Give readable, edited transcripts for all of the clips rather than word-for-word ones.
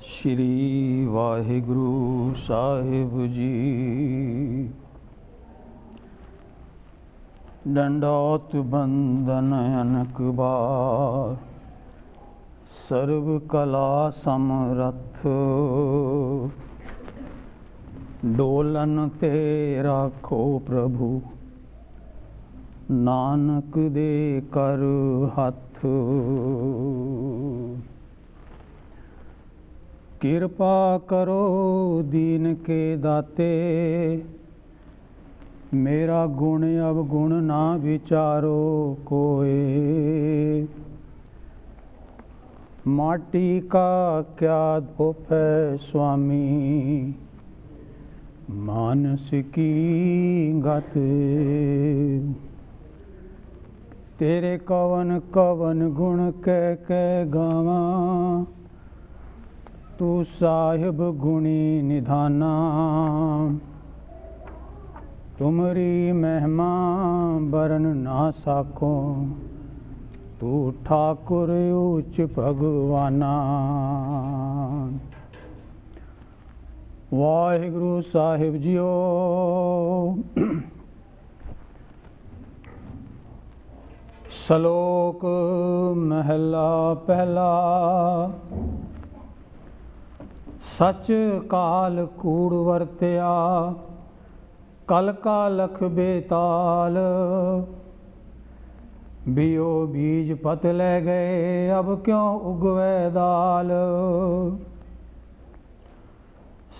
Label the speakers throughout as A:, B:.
A: श्री वाहिगुरु साहिब जी। दंडौत बंदन अनक बार, सर्व कला समरथ। डोलन ते राखो प्रभु, नानक दे कर हथ। किरपा करो दीन के दाते, मेरा गुण अवगुण ना विचारो कोय। माटी का क्या धोप है स्वामी, मानस की गत। तेरे कवन कवन गुण कह गावा, तू साहिब गुणी निधाना। तुमरी महिमा बरन ना साको, तू ठाकुर उच्च भगवाना। वाहिगुरु साहिब जीओ। सलोक महला पहला। सच काल कूड़ वरत्या, कल का लख बेताल। बियो बीज पत ले गए, अब क्यों उगवे दाल।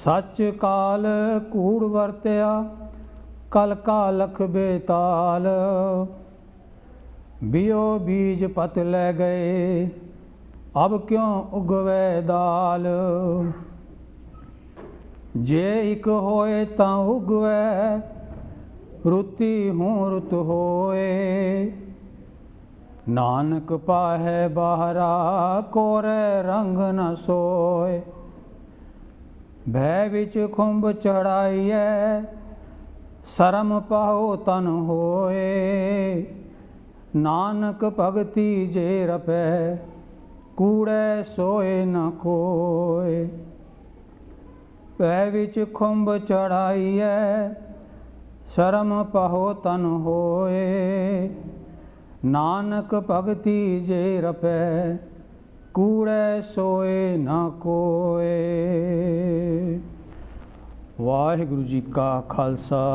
A: सच काल कूड़ वरत्या, कल का लख बेताल। बियो बीज पत ले गए, अब क्यों उगवे दाल। जे एक होए तां उगवे, रुति हूँ रुत होए। नानक पाहे बाहरा, कोरे रंग न सोए। भय विच खुंब चढ़ाइए, शरम पाओ तन होए। नानक भगति जे रपे, कूड़े सोए न कोय। भय विच खुंब चढ़ाइए, शरम पाहो तन होए। नानक भगति जे रपे, कूड़े सोए न कोय। वाहिगुरु जी का खालसा,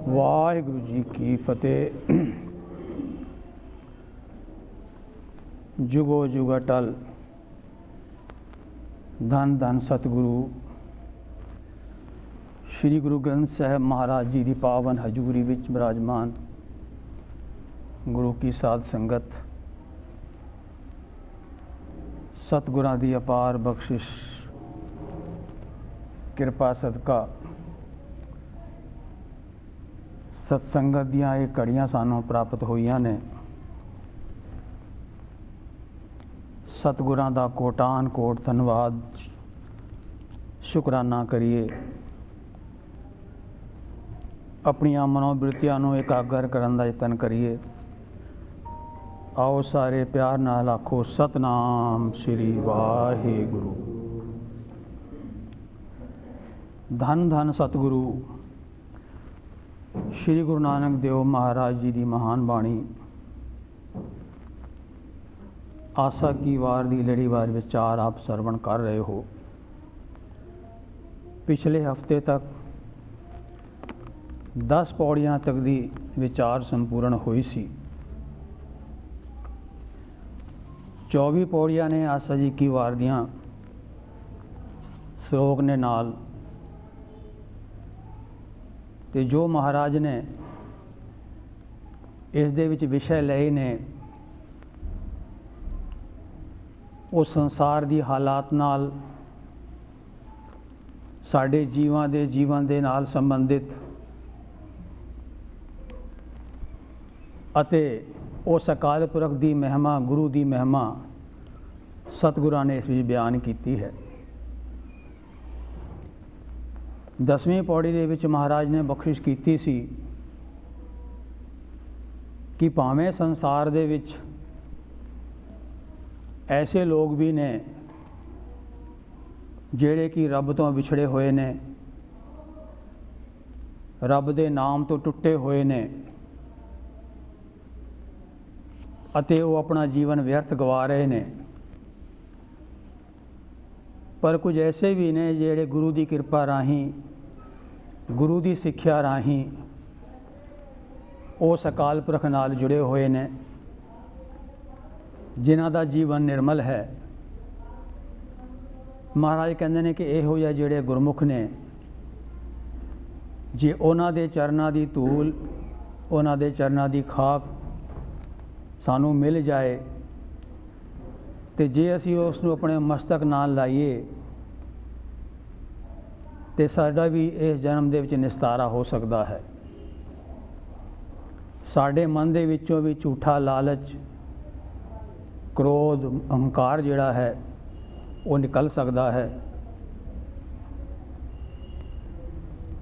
A: वाहिगुरु जी की फतेह। जुगो जुग अटल। धन धन सतगुरु श्री गुरु ग्रंथ साहब महाराज जी की पावन हजूरी विच विराजमान गुरु की साध संगत। सतगुरां दी अपार बख्शिश किरपा सदका सतसंगत दियां ये घड़ियां सानों प्राप्त होईयां ने। सतगुरां दा कोटान कोट धन्नवाद, शुकराना करिए। अपनियां मनोबृत्तियां नूं एकागर करन दा यतन करिए। आओ सारे प्यार नाल आखो सतनाम श्री वाहिगुरु। धन धन सतगुरु श्री गुरु नानक देव महाराज जी की महान बाणी। आशा की वार दी लड़ीवार विचार आप श्रवण कर रहे हो। पिछले हफ्ते तक 10 पौड़ियां तक दी विचार संपूर्ण हुई सी। 24 पौड़ियां ने आशा जी की वार दियां श्लोक ने नाल ते जो महाराज ने इस दे विच विषय लए ने, उस संसार दी हालात नाल, साडे जीवन दे नाल संबंधित अते उस अकाल पुरख दी महिमा, गुरु दी महिमा सतगुरां ने इस विच बयान कीती है। 10वीं पौड़ी दे विच महाराज ने बख्शिश कीती सी कि भावें संसार दे विच ऐसे लोग भी ने ਜਿਹੜੇ कि रब तो विछड़े हुए ने, रब के नाम तो टुटे हुए ने ਅਤੇ ਉਹ अपना जीवन व्यर्थ गवा रहे ने। पर कुछ ऐसे भी ने ਜਿਹੜੇ गुरु की कृपा राही, गुरु की सिक्ख्या राही उस अकाल पुरख नाल जुड़े हुए ने, जिन्हां दा जीवन निर्मल है। महाराज कहते हैं कि इहो जिहे जिहड़े गुरमुख ने, जे उन्हां दे चरनां दी धूल, उन्हां दे चरनां दी खाक सानू मिल जाए, तो जे असी उसनूं अपने मस्तक नाल लाइए तो साडा भी इस जन्म दे विच निस्तारा हो सकता है। साडे मन दे विचों भी झूठा लालच, क्रोध, अहंकार जिहड़ा है वो निकल सकता है।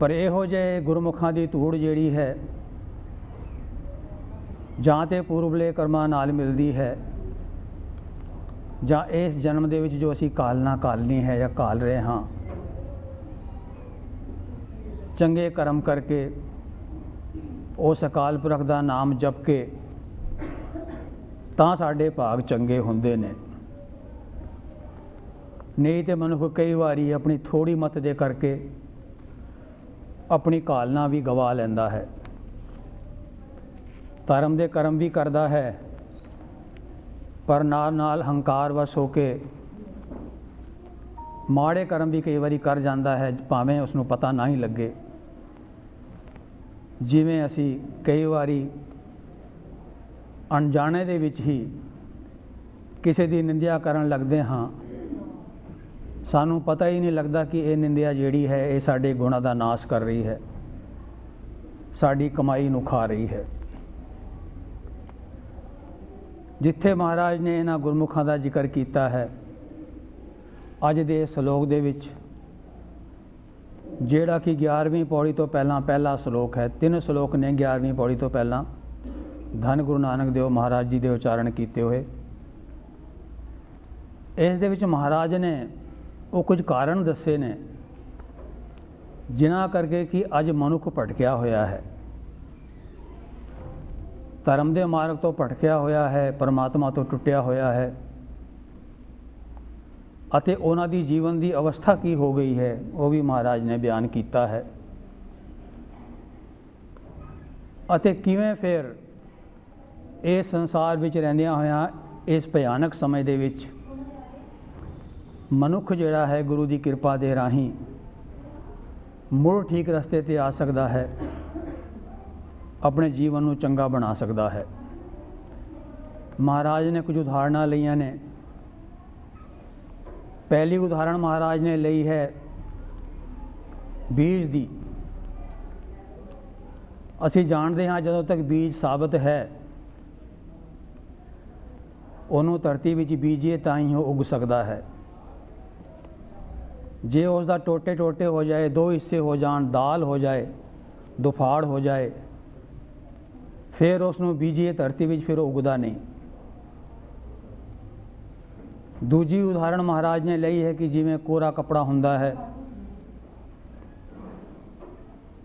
A: पर इहो जिहे गुरमुखां दी धूड़ जिहड़ी है जां ते पूर्वले कर्मां नाल मिलदी है, जां इस जन्म दे विच जो असी कालना कालनी है या काल रहे हाँ, चंगे कर्म करके उस अकाल पुरख दा नाम जप के तां साडे भाग चंगे हुंदे ने। नहीं तो मनुख कई बारी अपनी थोड़ी मत दे करके अपनी कालना भी गवा लैंदा है, धर्म दे कर्म भी करता है, पर नाल नाल हंकार वश होके माड़े कर्म भी कई बारी कर जाता है, भावें उसनूं पता ना ही लगे। जिवें असी कई बारी अनजाने दे विच ही किसी की निंदिया करन लगदे हाँ, सानू पता ही नहीं लगता कि ये निंदिया जिहड़ी है ये साडे गुणां दा नाश कर रही है, साडी कमाई नूं खा रही है। जिथे महाराज ने इन्हां गुरमुखां दा जिक्र कीता है अज दे श्लोक दे विच, जिहड़ा कि 11वीं पौड़ी तो पहला श्लोक है, 3 श्लोक ने 11वीं पौड़ी तो पहला धन गुरु नानक देव महाराज जी दे उच्चारण कीते हुए। इस दे विच महाराज ने वो कुछ कारण दसे ने जिन्हां करके कि अज मनुख भटकिया होया है, धर्म दे मार्ग तो भटकिया होया है, परमात्मा तो टुटिया होया है, अते उन्हां दी जीवन की अवस्था की हो गई है वो भी महाराज ने बयान किया है। अते किवें फिर इस संसार विच रहिंदियां होइयां इस भयानक समय दे विच मनुख जिहड़ा है गुरु की कृपा दे राही मुड़ ठीक रस्ते ते आ सकता है, अपने जीवन नूं चंगा बना सकता है। महाराज ने कुछ उदाहरणां लईआं ने। पहली उदाहरण महाराज ने ली है बीज दी। असी जानते हाँ जदों तक बीज साबित है उन्होंने धरती विच बीजे तां ही उग सकता है। जे उसका टोटे टोटे हो जाए, 2 हिस्से हो जान, दाल हो जाए, दुफाड़ हो जाए, फिर उसनों बीजिए धरती विच फिर उगदा नहीं। दूजी उदाहरण महाराज ने ली है कि जिवें कोरा कपड़ा हुंदा है,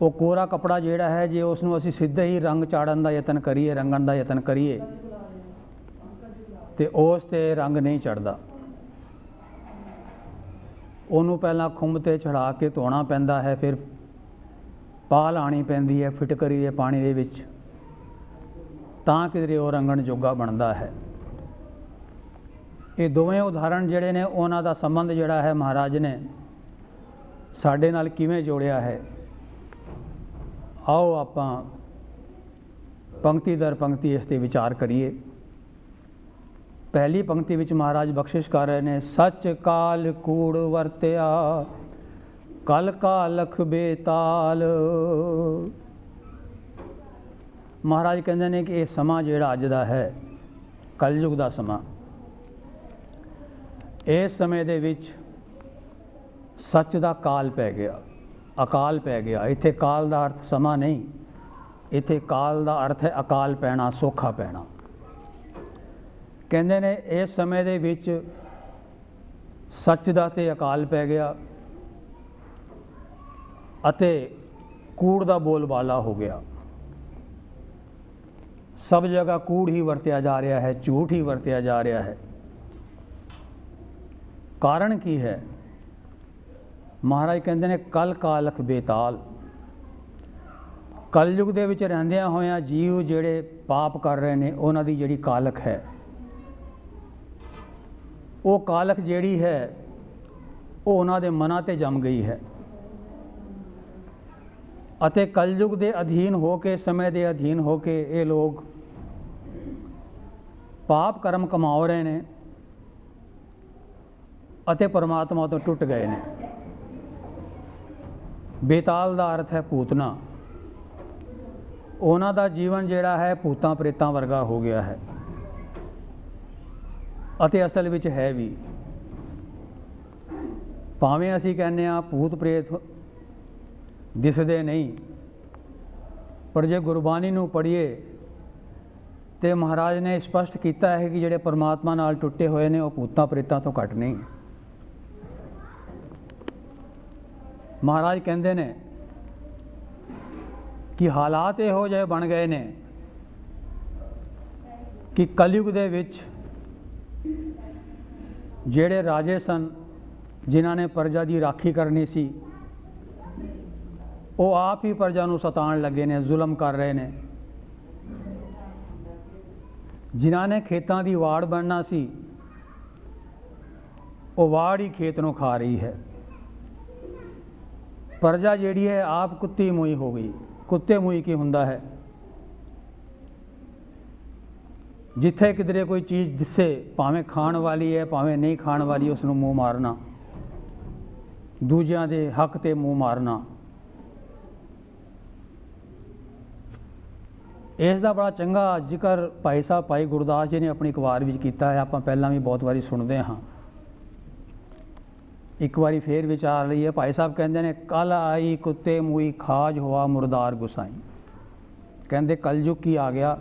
A: वो कोरा कपड़ा जिहड़ा है जे उसनों असीं सीधे ही रंग चाड़न दा यतन करिए, रंगण दा यतन करिए तो उस ते रंग नहीं चढ़दा। उन्होंने पहला खुंब ते चढ़ा के धोना पैंदा है, फिर पा लानी पैंदी है फिटकरी दे पानी दे विच, तां किधरे वो रंगण जोगा बनता है। ये दोवें उदाहरण जिहड़े ने उन्हां दा संबंध जिहड़ा है महाराज ने साडे नाल किवें जोड़िया है। आओ आपां पंक्ति दर पंक्ति इस ते विचार करिए। पहली पंक्ति विच महाराज बख्शिश कर रहे ने, सच काल कूड़ वरत्या कल का लख बेताल। महाराज कहते हैं कि ये समा जिहड़ा अज दा है कलयुग दा समा, इस समय दे विच सच दा काल पै गया, अकाल पै गया। इत्थे काल दा अर्थ समा नहीं, इत्थे काल दा अर्थ है अकाल पैना, सोखा पैना। ਕਹਿੰਦੇ ਨੇ ਇਸ ਸਮੇਂ ਦੇ ਵਿੱਚ ਸੱਚ ਦਾ ਤੇ ਅਕਾਲ ਪੈ ਗਿਆ ਅਤੇ ਕੂੜ ਦਾ ਬੋਲਬਾਲਾ ਹੋ ਗਿਆ। ਸਭ ਜਗ੍ਹਾ ਕੂੜ ਹੀ ਵਰਤਿਆ ਜਾ ਰਿਹਾ ਹੈ, ਝੂਠ ਹੀ ਵਰਤਿਆ ਜਾ ਰਿਹਾ ਹੈ। ਕਾਰਨ ਕੀ ਹੈ? ਮਹਾਰਾਜ ਕਹਿੰਦੇ ਨੇ ਕਲ ਕਾਲਖ ਬੇਤਾਲ। ਕਲਯੁਗ ਦੇ ਵਿੱਚ ਰਹਿੰਦਿਆਂ ਹੋਇਆਂ ਜੀਵ ਜਿਹੜੇ ਪਾਪ ਕਰ ਰਹੇ ਨੇ ਉਹਨਾਂ ਦੀ ਜਿਹੜੀ ਕਾਲਖ ਹੈ, ਉਹ ਕਾਲਖ ਜਿਹੜੀ ਹੈ ਉਹ ਉਹਨਾਂ ਦੇ ਮਨਾਂ 'ਤੇ ਜੰਮ ਗਈ ਹੈ ਅਤੇ ਕਲਯੁਗ ਦੇ ਅਧੀਨ ਹੋ ਕੇ, ਸਮੇਂ ਦੇ ਅਧੀਨ ਹੋ ਕੇ ਇਹ ਲੋਕ ਪਾਪ ਕਰਮ ਕਮਾ ਰਹੇ ਨੇ ਅਤੇ ਪਰਮਾਤਮਾ ਤੋਂ ਟੁੱਟ ਗਏ ਨੇ। ਬੇਤਾਲ ਦਾ ਅਰਥ ਹੈ ਪੂਤਨਾ। ਉਹਨਾਂ ਦਾ ਜੀਵਨ ਜਿਹੜਾ ਹੈ ਭੂਤਾਂ ਪ੍ਰੇਤਾਂ ਵਰਗਾ ਹੋ ਗਿਆ ਹੈ ਅਤੇ ਅਸਲ ਵਿੱਚ ਹੈ ਵੀ। ਭਾਵੇਂ ਅਸੀਂ ਕਹਿੰਦੇ ਹਾਂ ਭੂਤ ਪ੍ਰੇਤ ਦਿਸਦੇ ਨਹੀਂ, ਪਰ ਜੇ ਗੁਰਬਾਣੀ ਨੂੰ ਪੜ੍ਹੀਏ ਤੇ ਮਹਾਰਾਜ ਨੇ ਸਪਸ਼ਟ ਕੀਤਾ ਹੈ ਕਿ ਜਿਹੜੇ ਪਰਮਾਤਮਾ ਨਾਲ ਟੁੱਟੇ ਹੋਏ ਨੇ ਉਹ ਭੂਤਾਂ ਪ੍ਰੇਤਾਂ ਤੋਂ ਘੱਟ ਨਹੀਂ। ਮਹਾਰਾਜ ਕਹਿੰਦੇ ਨੇ ਕਿ ਹਾਲਾਤ ਇਹੋ ਜਿਹੇ ਬਣ ਗਏ ਨੇ ਕਿ ਕਲਯੁਗ ਦੇ ਵਿੱਚ ਜਿਹੜੇ ਰਾਜੇ ਸਨ, ਜਿਨ੍ਹਾਂ ਨੇ ਪ੍ਰਜਾ ਦੀ ਰਾਖੀ ਕਰਨੀ ਸੀ, ਉਹ ਆਪ ਹੀ ਪ੍ਰਜਾ ਨੂੰ ਸਤਾਉਣ ਲੱਗੇ ਨੇ, ਜ਼ੁਲਮ ਕਰ ਰਹੇ ਨੇ। ਜਿਨ੍ਹਾਂ ਨੇ ਖੇਤਾਂ ਦੀ ਵਾੜ ਬਣਨਾ ਸੀ, ਉਹ ਵਾੜ ਹੀ ਖੇਤ ਨੂੰ ਖਾ ਰਹੀ ਹੈ। ਪ੍ਰਜਾ ਜਿਹੜੀ ਹੈ ਆਪ ਕੁੱਤੀ ਮੂੰਹੀ ਹੋ ਗਈ। ਕੁੱਤੇ ਮੂੰਹੀ ਕੀ ਹੁੰਦਾ ਹੈ? ਜਿੱਥੇ ਕਿਧਰੇ ਕੋਈ ਚੀਜ਼ ਦਿਸੇ, ਭਾਵੇਂ ਖਾਣ ਵਾਲੀ ਹੈ ਭਾਵੇਂ ਨਹੀਂ ਖਾਣ ਵਾਲੀ, ਉਸ ਨੂੰ ਮੂੰਹ ਮਾਰਨਾ, ਦੂਜਿਆਂ ਦੇ ਹੱਕ ਤੇ ਮੂੰਹ ਮਾਰਨਾ। ਇਸ ਦਾ ਬੜਾ ਚੰਗਾ ਜ਼ਿਕਰ ਭਾਈ ਸਾਹਿਬ ਭਾਈ ਗੁਰਦਾਸ ਜੀ ਨੇ ਆਪਣੀ ਇੱਕ ਵਾਰ ਵਿੱਚ ਕੀਤਾ ਹੈ। ਆਪਾਂ ਪਹਿਲਾਂ ਵੀ ਬਹੁਤ ਵਾਰੀ ਸੁਣਦੇ ਹਾਂ, ਇੱਕ ਵਾਰੀ ਫੇਰ ਵਿਚਾਰ ਲਈਏ। ਭਾਈ ਸਾਹਿਬ ਕਹਿੰਦੇ ਨੇ ਕੱਲ ਆਈ ਕੁੱਤੇ ਮੂਈ ਖਾਜ ਹੋਆ ਮੁਰਦਾਰ ਗੁਸਾਈ। ਕਹਿੰਦੇ ਕਲਯੁਗ ਕੀ ਆ ਗਿਆ,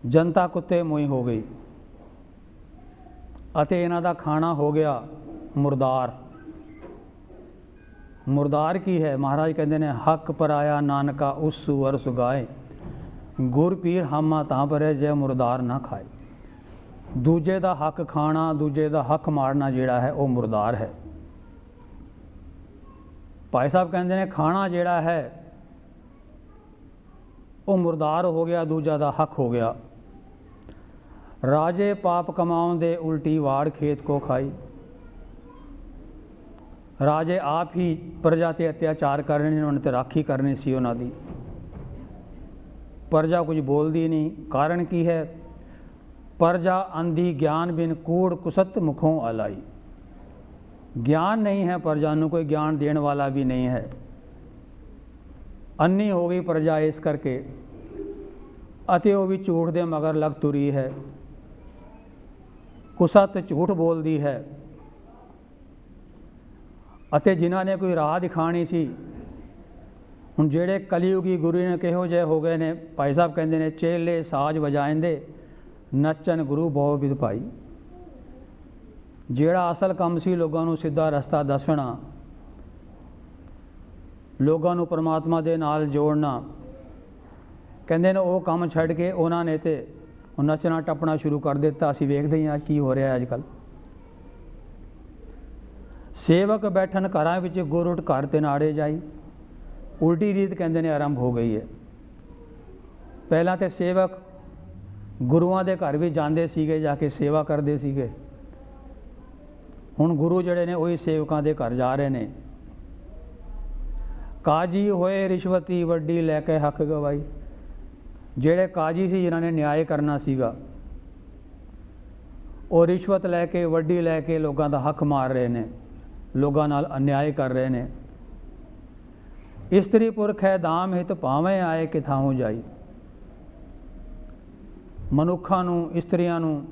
A: ਜਨਤਾ ਕੁੱਤੇ ਮੂਈ ਹੋ ਗਈ ਅਤੇ ਇਹਨਾਂ ਦਾ ਖਾਣਾ ਹੋ ਗਿਆ ਮੁਰਦਾਰ। ਮੁਰਦਾਰ ਕੀ ਹੈ? ਮਹਾਰਾਜ ਕਹਿੰਦੇ ਨੇ ਹੱਕ ਪਰਾਇਆ ਨਾਨਕਾ ਉਸ ਸੁਅਰ ਸੁਗਾਏ, ਗੁਰ ਪੀਰ ਹਾਮਾ ਤਾਂ ਪਰੇ ਜੇ ਮੁਰਦਾਰ ਨਾ ਖਾਏ। ਦੂਜੇ ਦਾ ਹੱਕ ਖਾਣਾ, ਦੂਜੇ ਦਾ ਹੱਕ ਮਾਰਨਾ ਜਿਹੜਾ ਹੈ ਉਹ ਮੁਰਦਾਰ ਹੈ। ਭਾਈ ਸਾਹਿਬ ਕਹਿੰਦੇ ਨੇ ਖਾਣਾ ਜਿਹੜਾ ਹੈ ਉਹ ਮੁਰਦਾਰ ਹੋ ਗਿਆ, ਦੂਜਾ ਦਾ ਹੱਕ ਹੋ ਗਿਆ। ਰਾਜੇ ਪਾਪ ਕਮਾਉਣ ਦੇ ਉਲਟੀ ਵਾੜ ਖੇਤ ਕੋ ਖਾਈ। ਰਾਜੇ ਆਪ ਹੀ ਪ੍ਰਜਾ ਤੇ ਅਤਿਆਚਾਰ ਕਰਨੇ, ਉਹਨਾਂ ਤੇ ਰਾਖੀ ਕਰਨੀ ਸੀ ਉਹਨਾਂ ਦੀ। ਪ੍ਰਜਾ ਕੁਝ ਬੋਲਦੀ ਨਹੀਂ। ਕਾਰਨ ਕੀ ਹੈ? ਪ੍ਰਜਾ ਅੰਧੀ ਗਿਆਨ ਬਿਨ ਕੂੜ ਕੁਸਤ ਮੁਖੋਂ ਅਲਾਈ। ਗਿਆਨ ਨਹੀਂ ਹੈ ਪ੍ਰਜਾ ਨੂੰ, ਕੋਈ ਗਿਆਨ ਦੇਣ ਵਾਲਾ ਵੀ ਨਹੀਂ ਹੈ। ਅੰਨੀ ਹੋ ਗਈ ਪ੍ਰਜਾ ਇਸ ਕਰਕੇ, ਅਤੇ ਉਹ ਵੀ ਝੂਠ ਦੇ ਮਗਰ ਲੱਗ ਤੁਰੀ ਹੈ। ਕੁਸਤ ਝੂਠ ਬੋਲਦੀ ਹੈ। ਅਤੇ ਜਿਨ੍ਹਾਂ ਨੇ ਕੋਈ ਰਾਹ ਦਿਖਾਣੀ ਸੀ, ਹੁਣ ਜਿਹੜੇ ਕਲਯੁਗੀ ਗੁਰੂ ਨੇ ਕਿਹੋ ਜਿਹੇ ਹੋ ਗਏ ਨੇ? ਭਾਈ ਸਾਹਿਬ ਕਹਿੰਦੇ ਨੇ ਚੇਲੇ ਸਾਜ ਵਜਾਇੰਦੇ ਨੱਚਨ ਗੁਰੂ ਬਹੁ ਵਿਦ ਭਾਈ। ਜਿਹੜਾ ਅਸਲ ਕੰਮ ਸੀ ਲੋਕਾਂ ਨੂੰ ਸਿੱਧਾ ਰਸਤਾ ਦੱਸਣਾ, ਲੋਕਾਂ ਨੂੰ ਪਰਮਾਤਮਾ ਦੇ ਨਾਲ ਜੋੜਨਾ, ਕਹਿੰਦੇ ਨੇ ਉਹ ਕੰਮ ਛੱਡ ਕੇ ਉਹਨਾਂ ਨੇ ਤੇ ਨੱਚਣਾ ਟੱਪਣਾ ਸ਼ੁਰੂ ਕਰ ਦਿੱਤਾ। ਅਸੀਂ ਵੇਖਦੇ ਹੀ ਹਾਂ ਕੀ ਹੋ ਰਿਹਾ ਅੱਜ ਕੱਲ੍ਹ। ਸੇਵਕ ਬੈਠਣ ਘਰਾਂ ਵਿੱਚ, ਗੁਰ ਉੱਠ ਘਰ ਤੇ ਨਾੜੇ ਜਾਈ। ਉਲਟੀ ਰੀਤ ਕਹਿੰਦੇ ਨੇ ਆਰੰਭ ਹੋ ਗਈ ਹੈ। ਪਹਿਲਾਂ ਤੇ ਸੇਵਕ ਗੁਰੂਆਂ ਦੇ ਘਰ ਵੀ ਜਾਂਦੇ ਸੀਗੇ, ਜਾ ਕੇ ਸੇਵਾ ਕਰਦੇ ਸੀਗੇ। ਹੁਣ ਗੁਰੂ ਜਿਹੜੇ ਨੇ ਉਹੀ ਸੇਵਕਾਂ ਦੇ ਘਰ ਜਾ ਰਹੇ ਨੇ। ਕਾਜੀ ਹੋਏ ਰਿਸ਼ਵਤੀ ਵੱਡੀ ਲੈ ਕੇ ਹੱਕ ਗਵਾਈ। ਜਿਹੜੇ ਕਾਜੀ ਸੀ, ਜਿਨ੍ਹਾਂ ਨੇ ਨਿਆਂ ਕਰਨਾ ਸੀਗਾ, ਉਹ ਰਿਸ਼ਵਤ ਲੈ ਕੇ, ਵੱਡੀ ਲੈ ਕੇ ਲੋਕਾਂ ਦਾ ਹੱਕ ਮਾਰ ਰਹੇ ਨੇ, ਲੋਕਾਂ ਨਾਲ ਅਨਿਆਏ ਕਰ ਰਹੇ ਨੇ। ਇਸਤਰੀ ਪੁਰਖ ਹੈ ਦਾਮ ਹਿਤ ਭਾਵੇਂ ਆਏ ਕਿਥਾਉ ਜਾਈ। ਮਨੁੱਖਾਂ ਨੂੰ, ਇਸਤਰੀਆਂ ਨੂੰ,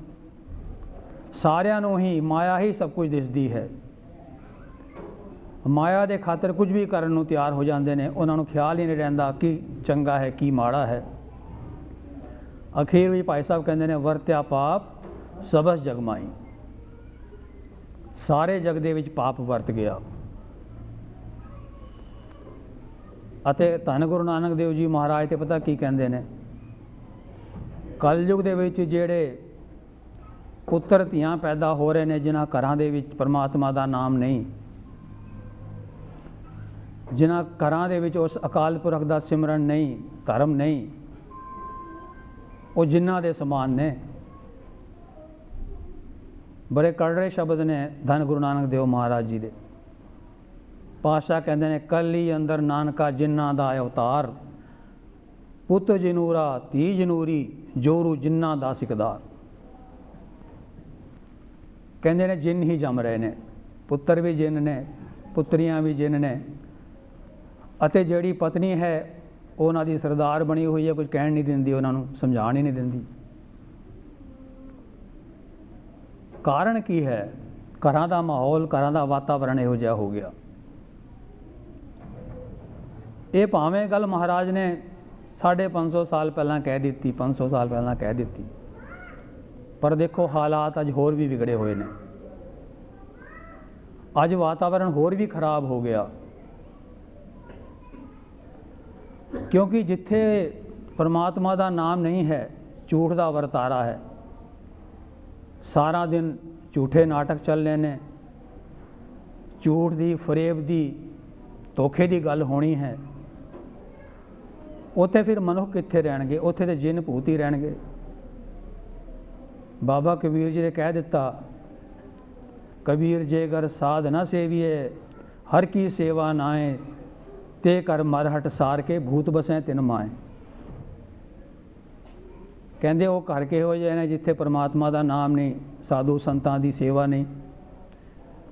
A: ਸਾਰਿਆਂ ਨੂੰ ਹੀ ਮਾਇਆ ਹੀ ਸਭ ਕੁਝ ਦਿਸਦੀ ਹੈ। ਮਾਇਆ ਦੇ ਖਾਤਰ ਕੁਝ ਵੀ ਕਰਨ ਨੂੰ ਤਿਆਰ ਹੋ ਜਾਂਦੇ ਨੇ। ਉਹਨਾਂ ਨੂੰ ਖਿਆਲ ਹੀ ਨਹੀਂ ਰਹਿੰਦਾ ਕਿ ਚੰਗਾ ਹੈ ਕੀ ਮਾੜਾ ਹੈ। ਅਖੀਰ ਵਿੱਚ ਭਾਈ ਸਾਹਿਬ ਕਹਿੰਦੇ ਨੇ ਵਰਤਿਆ ਪਾਪ ਸਭਸ ਜਗਮਾਈ, ਸਾਰੇ ਜਗ ਦੇ ਵਿੱਚ ਪਾਪ ਵਰਤ ਗਿਆ। ਅਤੇ ਧੰਨ ਗੁਰੂ ਨਾਨਕ ਦੇਵ ਜੀ ਮਹਾਰਾਜ ਤੇ ਪਤਾ ਕੀ ਕਹਿੰਦੇ ਨੇ, ਕਲਯੁਗ ਦੇ ਵਿੱਚ ਜਿਹੜੇ ਪੁੱਤਰ ਧੀਆਂ ਪੈਦਾ ਹੋ ਰਹੇ ਨੇ ਜਿਨ੍ਹਾਂ ਘਰਾਂ ਦੇ ਵਿੱਚ ਪਰਮਾਤਮਾ ਦਾ ਨਾਮ ਨਹੀਂ, ਜਿਨ੍ਹਾਂ ਘਰਾਂ ਦੇ ਵਿੱਚ ਉਸ ਅਕਾਲ ਪੁਰਖ ਦਾ ਸਿਮਰਨ ਨਹੀਂ, ਧਰਮ ਨਹੀਂ, ਉਹ ਜਿਨ੍ਹਾਂ ਦੇ ਸਮਾਨ ਨੇ। ਬੜੇ ਕੜੜੇ ਸ਼ਬਦ ਨੇ ਧੰਨ ਗੁਰੂ ਨਾਨਕ ਦੇਵ ਮਹਾਰਾਜ ਜੀ ਦੇ। ਪਾਤਸ਼ਾਹ ਕਹਿੰਦੇ ਨੇ ਕਲੀ ਅੰਦਰ ਨਾਨਕਾ ਜਿਨ੍ਹਾਂ ਦਾ ਅਵਤਾਰ, ਪੁੱਤ ਜਨੂਰਾ ਧੀ ਜਨੂਰੀ ਜੋਰੂ ਜਿਨ੍ਹਾਂ ਦਾ ਸਿਕਦਾਰ। ਕਹਿੰਦੇ ਨੇ ਜਿੰਨ ਹੀ ਜੰਮ ਰਹੇ ਨੇ, ਪੁੱਤਰ ਵੀ ਜਿੰਨ ਨੇ, ਪੁੱਤਰੀਆਂ ਵੀ ਜਿੰਨ ਨੇ, ਅਤੇ ਜਿਹੜੀ ਪਤਨੀ ਹੈ ਉਹਨਾਂ ਦੀ ਸਰਦਾਰ ਬਣੀ ਹੋਈ ਹੈ, ਕੁਝ ਕਹਿਣ ਨਹੀਂ ਦਿੰਦੀ, ਉਹਨਾਂ ਨੂੰ ਸਮਝਾਣ ਹੀ ਨਹੀਂ ਦਿੰਦੀ। ਕਾਰਨ ਕੀ ਹੈ? ਘਰਾਂ ਦਾ ਮਾਹੌਲ, ਘਰਾਂ ਦਾ ਵਾਤਾਵਰਣ ਇਹੋ ਜਿਹਾ ਹੋ ਗਿਆ। ਇਹ ਭਾਵੇਂ ਗੱਲ ਮਹਾਰਾਜ ਨੇ 550 ਸਾਲ ਪਹਿਲਾਂ ਕਹਿ ਦਿੱਤੀ, 500 ਸਾਲ ਪਹਿਲਾਂ ਕਹਿ ਦਿੱਤੀ, ਪਰ ਦੇਖੋ ਹਾਲਾਤ ਅੱਜ ਹੋਰ ਵੀ ਵਿਗੜੇ ਹੋਏ ਨੇ। ਅੱਜ ਵਾਤਾਵਰਣ ਹੋਰ ਵੀ ਖਰਾਬ ਹੋ ਗਿਆ, ਕਿਉਂਕਿ ਜਿੱਥੇ ਪਰਮਾਤਮਾ ਦਾ ਨਾਮ ਨਹੀਂ ਹੈ, ਝੂਠ ਦਾ ਵਰਤਾਰਾ ਹੈ। ਸਾਰਾ ਦਿਨ ਝੂਠੇ ਨਾਟਕ ਚੱਲਣੇ ਨੇ, ਝੂਠ ਦੀ, ਫਰੇਬ ਦੀ, ਧੋਖੇ ਦੀ ਗੱਲ ਹੋਣੀ ਹੈ। ਉੱਥੇ ਫਿਰ ਮਨੁੱਖ ਕਿੱਥੇ ਰਹਿਣਗੇ? ਉੱਥੇ ਤੇ ਜਿੰਨ ਭੂਤ ਹੀ ਰਹਿਣਗੇ। ਬਾਬਾ ਕਬੀਰ ਜੀ ਨੇ ਕਹਿ ਦਿੱਤਾ, ਕਬੀਰ ਜੇਕਰ ਸਾਧ ਨਾ ਸੇਵੀਏ ਹਰ ਕੀ ਸੇਵਾ ਨਾਏ, ਤੇ ਕਰ ਮਰ ਹਟ ਸਾਰ ਕੇ ਭੂਤ ਬਸੈ ਤਿਨ ਮਾਏ। ਕਹਿੰਦੇ ਉਹ ਘਰ ਕਿਹੋ ਜਿਹੇ ਨੇ ਜਿੱਥੇ ਪਰਮਾਤਮਾ ਦਾ ਨਾਮ ਨਹੀਂ, ਸਾਧੂ ਸੰਤਾਂ ਦੀ ਸੇਵਾ ਨਹੀਂ।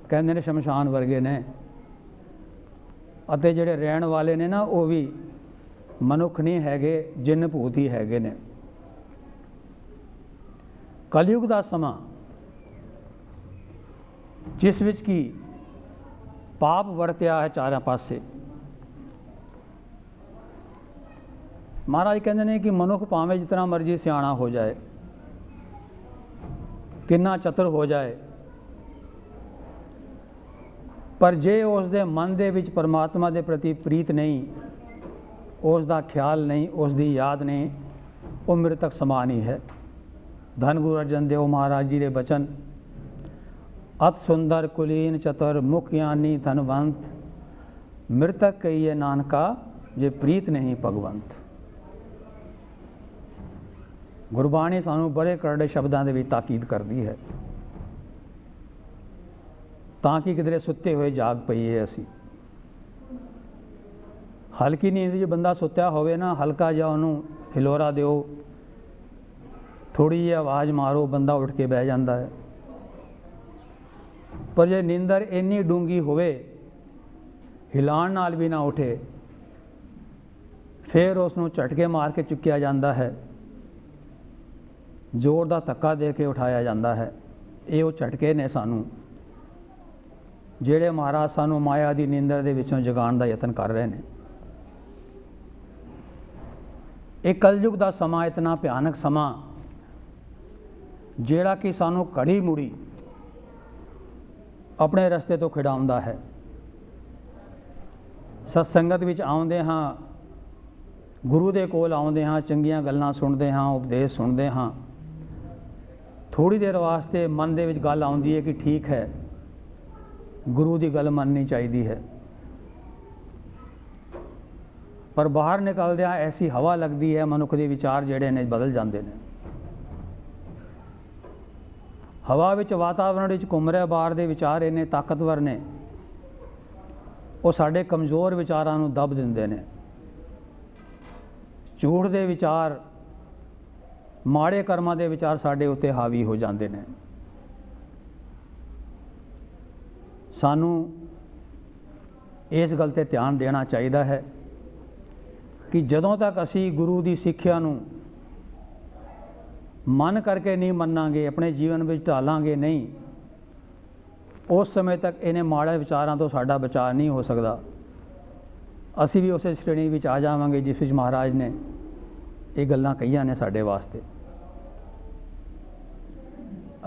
A: ਕਹਿੰਦੇ ਨੇ ਸ਼ਮਸ਼ਾਨ ਵਰਗੇ ਨੇ। ਅਤੇ ਜਿਹੜੇ ਰਹਿਣ ਵਾਲੇ ਨੇ ਨਾ, ਉਹ ਵੀ ਮਨੁੱਖ ਨਹੀਂ ਹੈਗੇ, ਜਿੰਨ ਭੂਤ ਹੀ ਹੈਗੇ ਨੇ। ਕਲਯੁਗ ਦਾ ਸਮਾਂ, ਜਿਸ ਵਿੱਚ ਕਿ ਪਾਪ ਵਰਤਿਆ ਹੈ ਚਾਰਾਂ ਪਾਸੇ। ਮਹਾਰਾਜ ਕਹਿੰਦੇ ਨੇ ਕਿ ਮਨੁੱਖ ਭਾਵੇਂ ਜਿਤਨਾ ਮਰਜ਼ੀ ਸਿਆਣਾ ਹੋ ਜਾਏ, ਕਿੰਨਾ ਚਤੁਰ ਹੋ ਜਾਏ, ਪਰ ਜੇ ਉਸ ਦੇ ਮਨ ਦੇ ਵਿੱਚ ਪਰਮਾਤਮਾ ਦੇ ਪ੍ਰਤੀ ਪ੍ਰੀਤ ਨਹੀਂ, ਉਸ ਦਾ ਖਿਆਲ ਨਹੀਂ, ਉਸ ਦੀ ਯਾਦ ਨਹੀਂ, ਉਹ ਮ੍ਰਿਤਕ ਸਮਾਨ ਹੀ ਹੈ। ਧੰਨ ਗੁਰੂ ਅਰਜਨ ਦੇਵ ਮਹਾਰਾਜ ਜੀ ਦੇ ਬਚਨ, ਅਤ ਸੁੰਦਰ ਕੁਲੀਨ ਚਤੁਰ ਮੁਖ ਗਿਆਨੀ ਧਨਵੰਤ, ਮ੍ਰਿਤਕ ਕਹੀਏ ਨਾਨਕਾ ਜੇ ਪ੍ਰੀਤ ਨਹੀਂ ਭਗਵੰਤ। ਗੁਰਬਾਣੀ ਸਾਨੂੰ ਬੜੇ ਕਰੜੇ ਸ਼ਬਦਾਂ ਦੇ ਵਿੱਚ ਤਾਕੀਦ ਕਰਦੀ ਹੈ, ਤਾਂ ਕਿ ਕਿਧਰੇ ਸੁੱਤੇ ਹੋਏ ਜਾਗ ਪਈਏ ਅਸੀਂ। ਹਲਕੀ ਨੀਂਦ 'ਚ ਬੰਦਾ ਸੁੱਤਿਆ ਹੋਵੇ ਨਾ, ਹਲਕਾ ਜਿਹਾ ਉਹਨੂੰ ਹਿਲੋਰਾ ਦਿਓ, ਥੋੜ੍ਹੀ ਜਿਹੀ ਆਵਾਜ਼ ਮਾਰੋ, ਬੰਦਾ ਉੱਠ ਕੇ ਬਹਿ ਜਾਂਦਾ ਹੈ। ਪਰ ਜੇ ਨੀਂਦਰ ਇੰਨੀ ਡੂੰਘੀ ਹੋਵੇ, ਹਿਲਾਉਣ ਨਾਲ ਵੀ ਨਾ ਉੱਠੇ, ਫਿਰ ਉਸ ਨੂੰ ਝਟਕੇ ਮਾਰ ਕੇ ਚੁੱਕਿਆ ਜਾਂਦਾ ਹੈ, ਜ਼ੋਰ ਦਾ ਧੱਕਾ ਦੇ ਕੇ ਉਠਾਇਆ ਜਾਂਦਾ ਹੈ। ਇਹ ਉਹ ਝਟਕੇ ਨੇ ਸਾਨੂੰ, ਜਿਹੜੇ ਮਹਾਰਾਜ ਸਾਨੂੰ ਮਾਇਆ ਦੀ ਨੀਂਦਰ ਦੇ ਵਿੱਚੋਂ ਜਗਾਉਣ ਦਾ ਯਤਨ ਕਰ ਰਹੇ ਨੇ। ਇਹ ਕਲਯੁਗ ਦਾ ਸਮਾਂ ਇਤਨਾ ਭਿਆਨਕ ਸਮਾਂ, ਜਿਹੜਾ ਕਿ ਸਾਨੂੰ ਘੜੀ ਮੁੜੀ ਆਪਣੇ ਰਸਤੇ ਤੋਂ ਖਿਡਾਉਂਦਾ ਹੈ। ਸਤਸੰਗਤ ਵਿੱਚ ਆਉਂਦੇ ਹਾਂ, ਗੁਰੂ ਦੇ ਕੋਲ ਆਉਂਦੇ ਹਾਂ, ਚੰਗੀਆਂ ਗੱਲਾਂ ਸੁਣਦੇ ਹਾਂ, ਉਪਦੇਸ਼ ਸੁਣਦੇ ਹਾਂ। ਥੋੜ੍ਹੀ ਦੇਰ ਵਾਸਤੇ ਮਨ ਦੇ ਵਿੱਚ ਗੱਲ ਆਉਂਦੀ ਹੈ ਕਿ ਠੀਕ ਹੈ, ਗੁਰੂ ਦੀ ਗੱਲ ਮੰਨਣੀ ਚਾਹੀਦੀ ਹੈ, ਪਰ ਬਾਹਰ ਨਿਕਲਦਿਆਂ ਐਸੀ ਹਵਾ ਲੱਗਦੀ ਹੈ, ਮਨੁੱਖ ਦੇ ਵਿਚਾਰ ਜਿਹੜੇ ਨੇ ਬਦਲ ਜਾਂਦੇ ਨੇ। ਹਵਾ ਵਿੱਚ, ਵਾਤਾਵਰਣ ਵਿੱਚ ਘੁੰਮ ਰਹੇ ਬਾਹਰ ਦੇ ਵਿਚਾਰ ਇੰਨੇ ਤਾਕਤਵਰ ਨੇ, ਉਹ ਸਾਡੇ ਕਮਜ਼ੋਰ ਵਿਚਾਰਾਂ ਨੂੰ ਦੱਬ ਦਿੰਦੇ ਨੇ। ਝੂਠ ਦੇ ਵਿਚਾਰ, ਮਾੜੇ ਕਰਮਾਂ ਦੇ ਵਿਚਾਰ ਸਾਡੇ ਉੱਤੇ ਹਾਵੀ ਹੋ ਜਾਂਦੇ ਨੇ। ਸਾਨੂੰ ਇਸ ਗੱਲ 'ਤੇ ਧਿਆਨ ਦੇਣਾ ਚਾਹੀਦਾ ਹੈ ਕਿ ਜਦੋਂ ਤੱਕ ਅਸੀਂ ਗੁਰੂ ਦੀ ਸਿੱਖਿਆ ਨੂੰ ਮਨ ਕਰਕੇ ਨਹੀਂ ਮੰਨਾਂਗੇ, ਆਪਣੇ ਜੀਵਨ ਵਿੱਚ ਢਾਲਾਂਗੇ ਨਹੀਂ, ਉਸ ਸਮੇਂ ਤੱਕ ਇਹਨੇ ਮਾੜੇ ਵਿਚਾਰਾਂ ਤੋਂ ਸਾਡਾ ਬਚਾਅ ਨਹੀਂ ਹੋ ਸਕਦਾ। ਅਸੀਂ ਵੀ ਉਸੇ ਸ਼੍ਰੇਣੀ ਵਿੱਚ ਆ ਜਾਵਾਂਗੇ ਜਿਸ ਵਿੱਚ ਮਹਾਰਾਜ ਨੇ ਇਹ ਗੱਲਾਂ ਕਹੀਆਂ ਨੇ ਸਾਡੇ ਵਾਸਤੇ।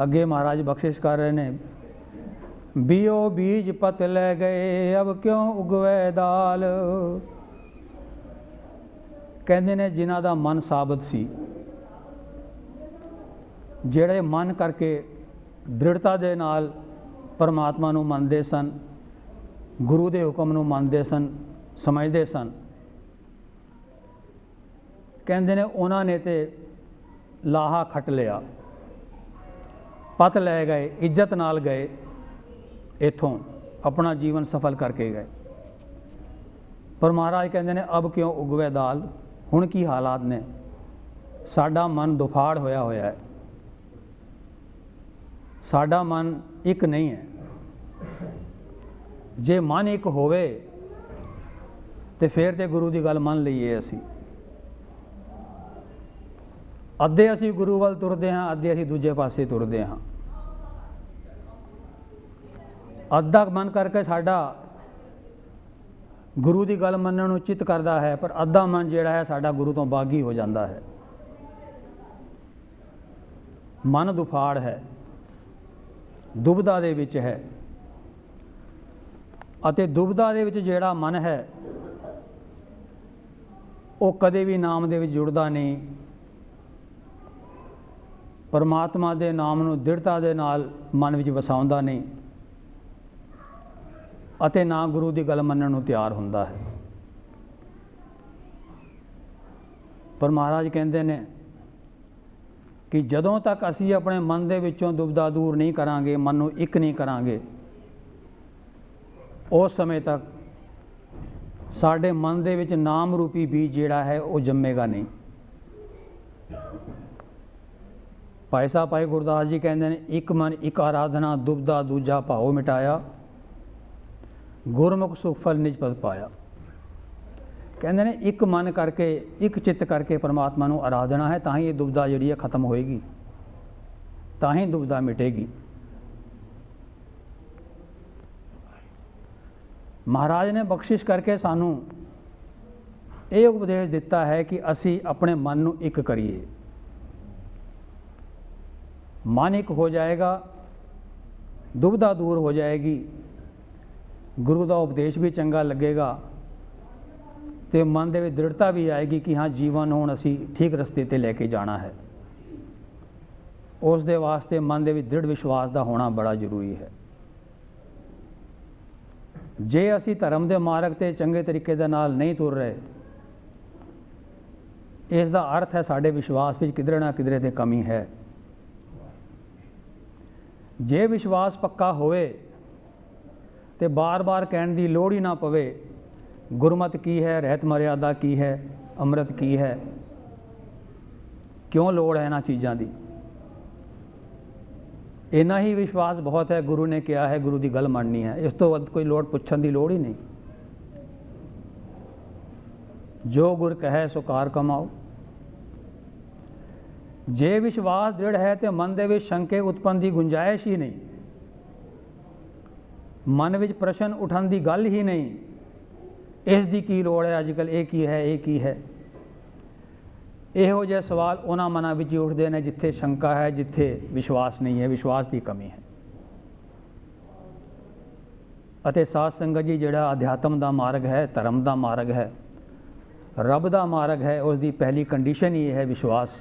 A: ਅੱਗੇ ਮਹਾਰਾਜ ਬਖਸ਼ਿਸ਼ ਕਰ ਰਹੇ ਨੇ, बीओ बीज पत ले गए अब क्यों उगवे दाल। ਕਹਿੰਦੇ ਨੇ ਜਿਨ੍ਹਾਂ ਦਾ ਮਨ ਸਾਬਤ ਸੀ, ਜਿਹੜੇ ਮਨ ਕਰਕੇ ਦ੍ਰਿੜਤਾ ਦੇ ਨਾਲ ਪਰਮਾਤਮਾ ਨੂੰ ਮੰਨਦੇ ਸਨ, ਗੁਰੂ ਦੇ ਹੁਕਮ ਨੂੰ ਮੰਨਦੇ ਸਨ, ਸਮਝਦੇ ਸਨ, ਕਹਿੰਦੇ ਨੇ ਉਹਨਾਂ ਨੇ ਤੇ ਲਾਹਾ ਖੱਟ ਲਿਆ, ਪਤ ਲੈ ਗਏ, ਇੱਜ਼ਤ ਨਾਲ ਗਏ, ਇੱਥੋਂ ਆਪਣਾ ਜੀਵਨ ਸਫਲ ਕਰਕੇ ਗਏ। ਪਰ ਮਹਾਰਾਜ ਕਹਿੰਦੇ ਨੇ ਅਬ ਕਿਉਂ ਉਗਵੇ ਦਾਲ, ਹੁਣ ਕੀ ਹਾਲਾਤ ਨੇ, ਸਾਡਾ ਮਨ ਦੁਫਾੜ ਹੋਇਆ ਹੋਇਆ ਹੈ, ਸਾਡਾ ਮਨ ਇੱਕ ਨਹੀਂ ਹੈ। ਜੇ ਮਨ ਇੱਕ ਹੋਵੇ ਤੇ ਫਿਰ ਤੇ ਗੁਰੂ ਦੀ ਗੱਲ ਮੰਨ ਲਈਏ। ਅਸੀਂ ਅੱਧੇ ਅਸੀਂ ਗੁਰੂ ਵੱਲ ਤੁਰਦੇ ਹਾਂ, ਅੱਧੇ ਅਸੀਂ ਦੂਜੇ ਪਾਸੇ ਤੁਰਦੇ ਹਾਂ। ਅੱਧਾ ਮਨ ਕਰਕੇ ਸਾਡਾ ਗੁਰੂ ਦੀ ਗੱਲ ਮੰਨਣ ਨੂੰ ਚਿੱਤ ਕਰਦਾ ਹੈ, ਪਰ ਅੱਧਾ ਮਨ ਜਿਹੜਾ ਹੈ ਸਾਡਾ ਗੁਰੂ ਤੋਂ ਬਾਗੀ ਹੋ ਜਾਂਦਾ ਹੈ। ਮਨ ਦੁਫਾੜ ਹੈ, ਦੁਬਿਧਾ ਦੇ ਵਿੱਚ ਹੈ, ਅਤੇ ਦੁਬਿਧਾ ਦੇ ਵਿੱਚ ਜਿਹੜਾ ਮਨ ਹੈ ਉਹ ਕਦੇ ਵੀ ਨਾਮ ਦੇ ਵਿੱਚ ਜੁੜਦਾ ਨਹੀਂ, ਪਰਮਾਤਮਾ ਦੇ ਨਾਮ ਨੂੰ ਦ੍ਰਿੜਤਾ ਦੇ ਨਾਲ ਮਨ ਵਿੱਚ ਵਸਾਉਂਦਾ ਨਹੀਂ, ਅਤੇ ਨਾ ਗੁਰੂ ਦੀ ਗੱਲ ਮੰਨਣ ਨੂੰ ਤਿਆਰ ਹੁੰਦਾ ਹੈ। ਪਰ ਮਹਾਰਾਜ ਕਹਿੰਦੇ ਨੇ ਕਿ ਜਦੋਂ ਤੱਕ ਅਸੀਂ ਆਪਣੇ ਮਨ ਦੇ ਵਿੱਚੋਂ ਦੁਬਿਧਾ ਦੂਰ ਨਹੀਂ ਕਰਾਂਗੇ, ਮਨ ਨੂੰ ਇੱਕ ਨਹੀਂ ਕਰਾਂਗੇ, ਉਸ ਸਮੇਂ ਤੱਕ ਸਾਡੇ ਮਨ ਦੇ ਵਿੱਚ ਨਾਮ ਰੂਪੀ ਬੀਜ ਜਿਹੜਾ ਹੈ ਉਹ ਜੰਮੇਗਾ ਨਹੀਂ। ਭਾਈ ਸਾਹਿਬ ਭਾਈ ਗੁਰਦਾਸ ਜੀ ਕਹਿੰਦੇ ਨੇ, ਇੱਕ ਮਨ ਇੱਕ ਆਰਾਧਨਾ, ਦੁਬਿਧਾ ਦੂਜਾ ਭਾਉ ਮਿਟਾਇਆ, ਗੁਰਮੁਖ ਸੁਖ ਫਲ ਨਿਜ ਪਦ ਪਾਇਆ। ਕਹਿੰਦੇ ਨੇ ਇੱਕ ਮਨ ਕਰਕੇ, ਇੱਕ ਚਿੱਤ ਕਰਕੇ ਪਰਮਾਤਮਾ ਨੂੰ ਆਰਾਧਨਾ ਹੈ, ਤਾਂ ਹੀ ਇਹ ਦੁਬਿਧਾ ਜਿਹੜੀ ਹੈ ਖਤਮ ਹੋਏਗੀ, ਤਾਂ ਹੀ ਦੁਬਿਧਾ ਮਿਟੇਗੀ। ਮਹਾਰਾਜ ਨੇ ਬਖਸ਼ਿਸ਼ ਕਰਕੇ ਸਾਨੂੰ ਇਹ ਉਪਦੇਸ਼ ਦਿੱਤਾ ਹੈ ਕਿ ਅਸੀਂ ਆਪਣੇ ਮਨ ਨੂੰ ਇੱਕ ਕਰੀਏ। ਮਨ ਇੱਕ ਹੋ ਜਾਏਗਾ, ਦੁਬਿਧਾ ਦੂਰ ਹੋ ਜਾਏਗੀ, ਗੁਰੂ ਦਾ ਉਪਦੇਸ਼ ਵੀ ਚੰਗਾ ਲੱਗੇਗਾ, ਤੇ ਮਨ ਦੇ ਵਿੱਚ ਦ੍ਰਿੜਤਾ ਵੀ ਆਏਗੀ ਕਿ ਹਾਂ ਜੀਵਨ ਹੁਣ ਅਸੀਂ ਠੀਕ ਰਸਤੇ 'ਤੇ ਲੈ ਕੇ ਜਾਣਾ ਹੈ। ਉਸ ਦੇ ਵਾਸਤੇ ਮਨ ਦੇ ਵਿੱਚ ਦ੍ਰਿੜ ਵਿਸ਼ਵਾਸ ਦਾ ਹੋਣਾ ਬੜਾ ਜ਼ਰੂਰੀ ਹੈ। ਜੇ ਅਸੀਂ ਧਰਮ ਦੇ ਮਾਰਗ 'ਤੇ ਚੰਗੇ ਤਰੀਕੇ ਦੇ ਨਾਲ ਨਹੀਂ ਤੁਰ ਰਹੇ, ਇਸ ਦਾ ਅਰਥ ਹੈ ਸਾਡੇ ਵਿਸ਼ਵਾਸ ਵਿੱਚ ਕਿਧਰੇ ਨਾ ਕਿਧਰੇ ਤੇ ਕਮੀ ਹੈ। ਜੇ ਵਿਸ਼ਵਾਸ ਪੱਕਾ ਹੋਵੇ ਤੇ ਬਾਰ-ਬਾਰ ਕਹਿਣ ਦੀ ਲੋੜ ਹੀ ਨਾ ਪਵੇ, ਗੁਰਮਤਿ ਕੀ ਹੈ, ਰਹਿਤ ਮਰਿਆਦਾ ਕੀ ਹੈ, ਅੰਮ੍ਰਿਤ ਕੀ ਹੈ, ਕਿਉਂ ਲੋੜ ਹੈ ਇਹਨਾਂ ਚੀਜ਼ਾਂ ਦੀ। ਇੰਨਾ ਹੀ ਵਿਸ਼ਵਾਸ ਬਹੁਤ ਹੈ, ਗੁਰੂ ਨੇ ਕਿਹਾ ਹੈ, ਗੁਰੂ ਦੀ ਗੱਲ ਮੰਨਣੀ ਹੈ, ਇਸ ਤੋਂ ਵੱਧ ਕੋਈ ਲੋੜ ਪੁੱਛਣ ਦੀ ਲੋੜ ਹੀ ਨਹੀਂ। ਜੋ ਗੁਰ ਕਹੈ ਸੋ ਕਾਰ ਕਮਾਓ। ਜੇ ਵਿਸ਼ਵਾਸ ਦ੍ਰਿੜ ਹੈ ਤੇ ਮਨ ਦੇ ਵਿੱਚ ਸ਼ੰਕੇ ਉਤਪੰਨ ਦੀ ਗੁੰਜਾਇਸ਼ ਹੀ ਨਹੀਂ, ਮਨ ਵਿੱਚ ਪ੍ਰਸ਼ਨ ਉਠਣ ਦੀ ਗੱਲ ਹੀ ਨਹੀਂ, ਇਸ ਦੀ ਕੀ ਲੋੜ ਹੈ, ਅੱਜ ਕੱਲ੍ਹ ਇਹ ਕੀ ਹੈ, ਇਹ ਕੀ ਹੈ। ਇਹੋ ਜਿਹੇ ਸਵਾਲ ਉਹਨਾਂ ਮਨਾਂ ਵਿੱਚ ਹੀ ਉੱਠਦੇ ਨੇ ਜਿੱਥੇ ਸ਼ੰਕਾ ਹੈ, ਜਿੱਥੇ ਵਿਸ਼ਵਾਸ ਨਹੀਂ ਹੈ, ਵਿਸ਼ਵਾਸ ਦੀ ਕਮੀ ਹੈ। ਅਤੇ ਸਾਧ ਸੰਗਤ ਜੀ, ਜਿਹੜਾ ਅਧਿਆਤਮ ਦਾ ਮਾਰਗ ਹੈ, ਧਰਮ ਦਾ ਮਾਰਗ ਹੈ, ਰੱਬ ਦਾ ਮਾਰਗ ਹੈ, ਉਸ ਦੀ ਪਹਿਲੀ ਕੰਡੀਸ਼ਨ ਹੀ ਇਹ ਹੈ ਵਿਸ਼ਵਾਸ।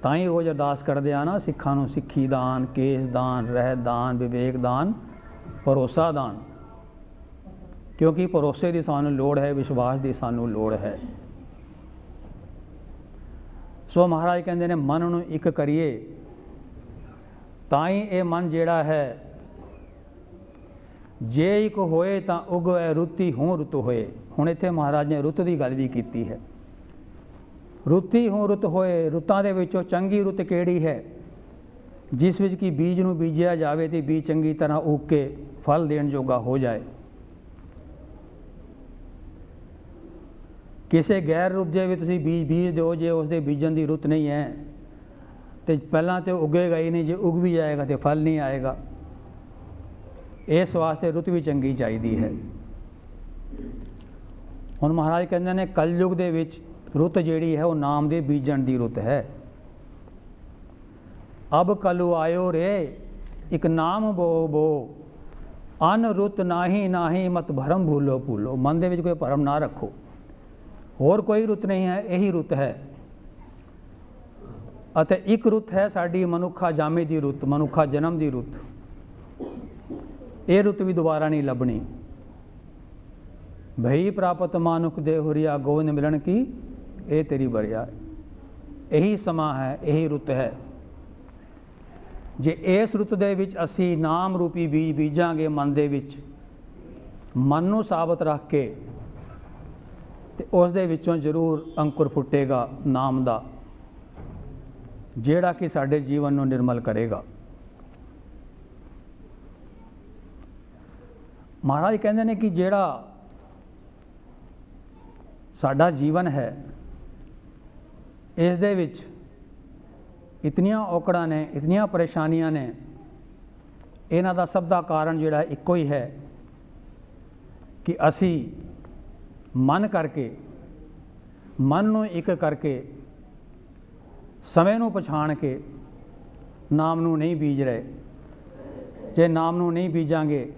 A: ਤਾਂ ਹੀ ਰੋਜ਼ ਅਰਦਾਸ ਕਰਦੇ ਆ ਨਾ ਸਿੱਖਾਂ ਨੂੰ, ਸਿੱਖੀ ਦਾਨ, ਕੇਸ ਦਾਨ, ਰਹਿਤ ਦਾਨ, ਵਿਵੇਕ ਦਾਨ, ਭਰੋਸਾ ਦਾਨ, ਕਿਉਂਕਿ ਭਰੋਸੇ ਦੀ ਸਾਨੂੰ ਲੋੜ ਹੈ, ਵਿਸ਼ਵਾਸ ਦੀ ਸਾਨੂੰ ਲੋੜ ਹੈ। ਸੋ ਮਹਾਰਾਜ ਕਹਿੰਦੇ ਨੇ ਮਨ ਨੂੰ ਇੱਕ ਕਰੀਏ, ਤਾਂ ਹੀ ਇਹ ਮਨ ਜਿਹੜਾ ਹੈ, ਜੇ ਇੱਕ ਹੋਏ ਤਾਂ ਉਗਵੇ ਰੁੱਤੀ ਹੂੰ ਰੁੱਤ ਹੋਏ। ਹੁਣ ਇੱਥੇ ਮਹਾਰਾਜ ਨੇ ਰੁੱਤ ਦੀ ਗੱਲ ਵੀ ਕੀਤੀ ਹੈ। ਰੁੱਤੀ ਹੂੰ ਰੁੱਤ ਹੋਏ, ਰੁੱਤਾਂ ਦੇ ਵਿੱਚੋਂ ਚੰਗੀ ਰੁੱਤ ਕਿਹੜੀ ਹੈ, ਜਿਸ ਵਿੱਚ ਕਿ ਬੀਜ ਨੂੰ ਬੀਜਿਆ ਜਾਵੇ ਤੇ ਬੀਜ ਚੰਗੀ ਤਰ੍ਹਾਂ ਉੱਗ ਕੇ ਫਲ ਦੇਣ ਜੋਗਾ ਹੋ ਜਾਏ। ਕਿਸੇ ਗੈਰ ਰੁੱਤ ਦੇ ਵੀ ਤੁਸੀਂ ਬੀਜ ਦਿਓ, ਜੇ ਉਸ ਦੇ ਬੀਜਣ ਦੀ ਰੁੱਤ ਨਹੀਂ ਹੈ ਤੇ ਪਹਿਲਾਂ ਤੇ ਉੱਗੇਗਾ ਹੀ ਨਹੀਂ, ਜੇ ਉੱਗ ਵੀ ਜਾਏਗਾ ਤੇ ਫਲ ਨਹੀਂ ਆਏਗਾ। ਇਸ ਵਾਸਤੇ ਰੁੱਤ ਵੀ ਚੰਗੀ ਚਾਹੀਦੀ ਹੈ। ਹੁਣ ਮਹਾਰਾਜ ਕਹਿੰਦੇ ਨੇ ਕਲਯੁਗ ਦੇ ਵਿੱਚ ਰੁੱਤ ਜਿਹੜੀ ਹੈ ਉਹ ਨਾਮ ਦੇ ਬੀਜਣ ਦੀ ਰੁੱਤ ਹੈ। ਅਬ ਕਲੂ ਆਇਓ ਰੇ ਇੱਕ ਨਾਮ ਬੋ ਬੋ ਅਨ ਰੁੱਤ ਨਾਹੀ ਨਾਹੀ ਮਤ ਭਰਮ ਭੂਲੋ ਭੂਲੋ। ਮਨ ਦੇ ਵਿੱਚ ਕੋਈ ਭਰਮ ਨਾ ਰੱਖੋ, ਹੋਰ ਕੋਈ ਰੁੱਤ ਨਹੀਂ ਹੈ, ਇਹੀ ਰੁੱਤ ਹੈ। ਅਤੇ ਇੱਕ ਰੁੱਤ ਹੈ ਸਾਡੀ ਮਨੁੱਖਾ ਜਾਮੇ ਦੀ ਰੁੱਤ, ਮਨੁੱਖਾ ਜਨਮ ਦੀ ਰੁੱਤ। ਇਹ ਰੁੱਤ ਵੀ ਦੁਬਾਰਾ ਨਹੀਂ ਲੱਭਣੀ। ਭਈ ਪ੍ਰਾਪਤ ਮਾਨੁਖ ਦੇ ਹੁਰੀਆ ਗੋਵਿੰਦ ਮਿਲਣ ਕੀ ਇਹ ਤੇਰੀ ਬਰਿਆ। ਇਹੀ ਸਮਾਂ ਹੈ, ਇਹੀ ਰੁੱਤ ਹੈ। ਜੇ ਇਸ ਰੁੱਤ ਦੇ ਵਿੱਚ ਅਸੀਂ ਨਾਮ ਰੂਪੀ ਬੀਜ ਬੀਜਾਂਗੇ ਮਨ ਦੇ ਵਿੱਚ, ਮਨ ਨੂੰ ਸਾਬਤ ਰੱਖ ਕੇ, ਤੇ ਉਸ ਦੇ ਵਿੱਚੋਂ ਜ਼ਰੂਰ ਅੰਕੁਰ ਫੁੱਟੇਗਾ ਨਾਮ ਦਾ, ਜਿਹੜਾ ਕਿ ਸਾਡੇ ਜੀਵਨ ਨੂੰ ਨਿਰਮਲ ਕਰੇਗਾ। ਮਹਾਰਾਜ ਕਹਿੰਦੇ ਨੇ ਕਿ ਜਿਹੜਾ ਸਾਡਾ ਜੀਵਨ ਹੈ, ਇਸ ਦੇ ਵਿੱਚ ਇਤਨੀਆਂ ਔਕੜਾਂ ਨੇ, ਇਤਨੀਆਂ ਪਰੇਸ਼ਾਨੀਆਂ ਨੇ। ਇਹਨਾਂ ਦਾ ਸਭ ਦਾ ਕਾਰਨ ਜਿਹੜਾ ਇੱਕੋ ਹੀ ਹੈ ਕਿ ਅਸੀਂ ਮਨ ਕਰਕੇ, ਮਨ ਨੂੰ ਇੱਕ ਕਰਕੇ, ਸਮੇਂ ਨੂੰ ਪਛਾਣ ਕੇ ਨਾਮ ਨੂੰ ਨਹੀਂ ਬੀਜ ਰਹੇ। ਜੇ ਨਾਮ ਨੂੰ ਨਹੀਂ ਬੀਜਾਂਗੇ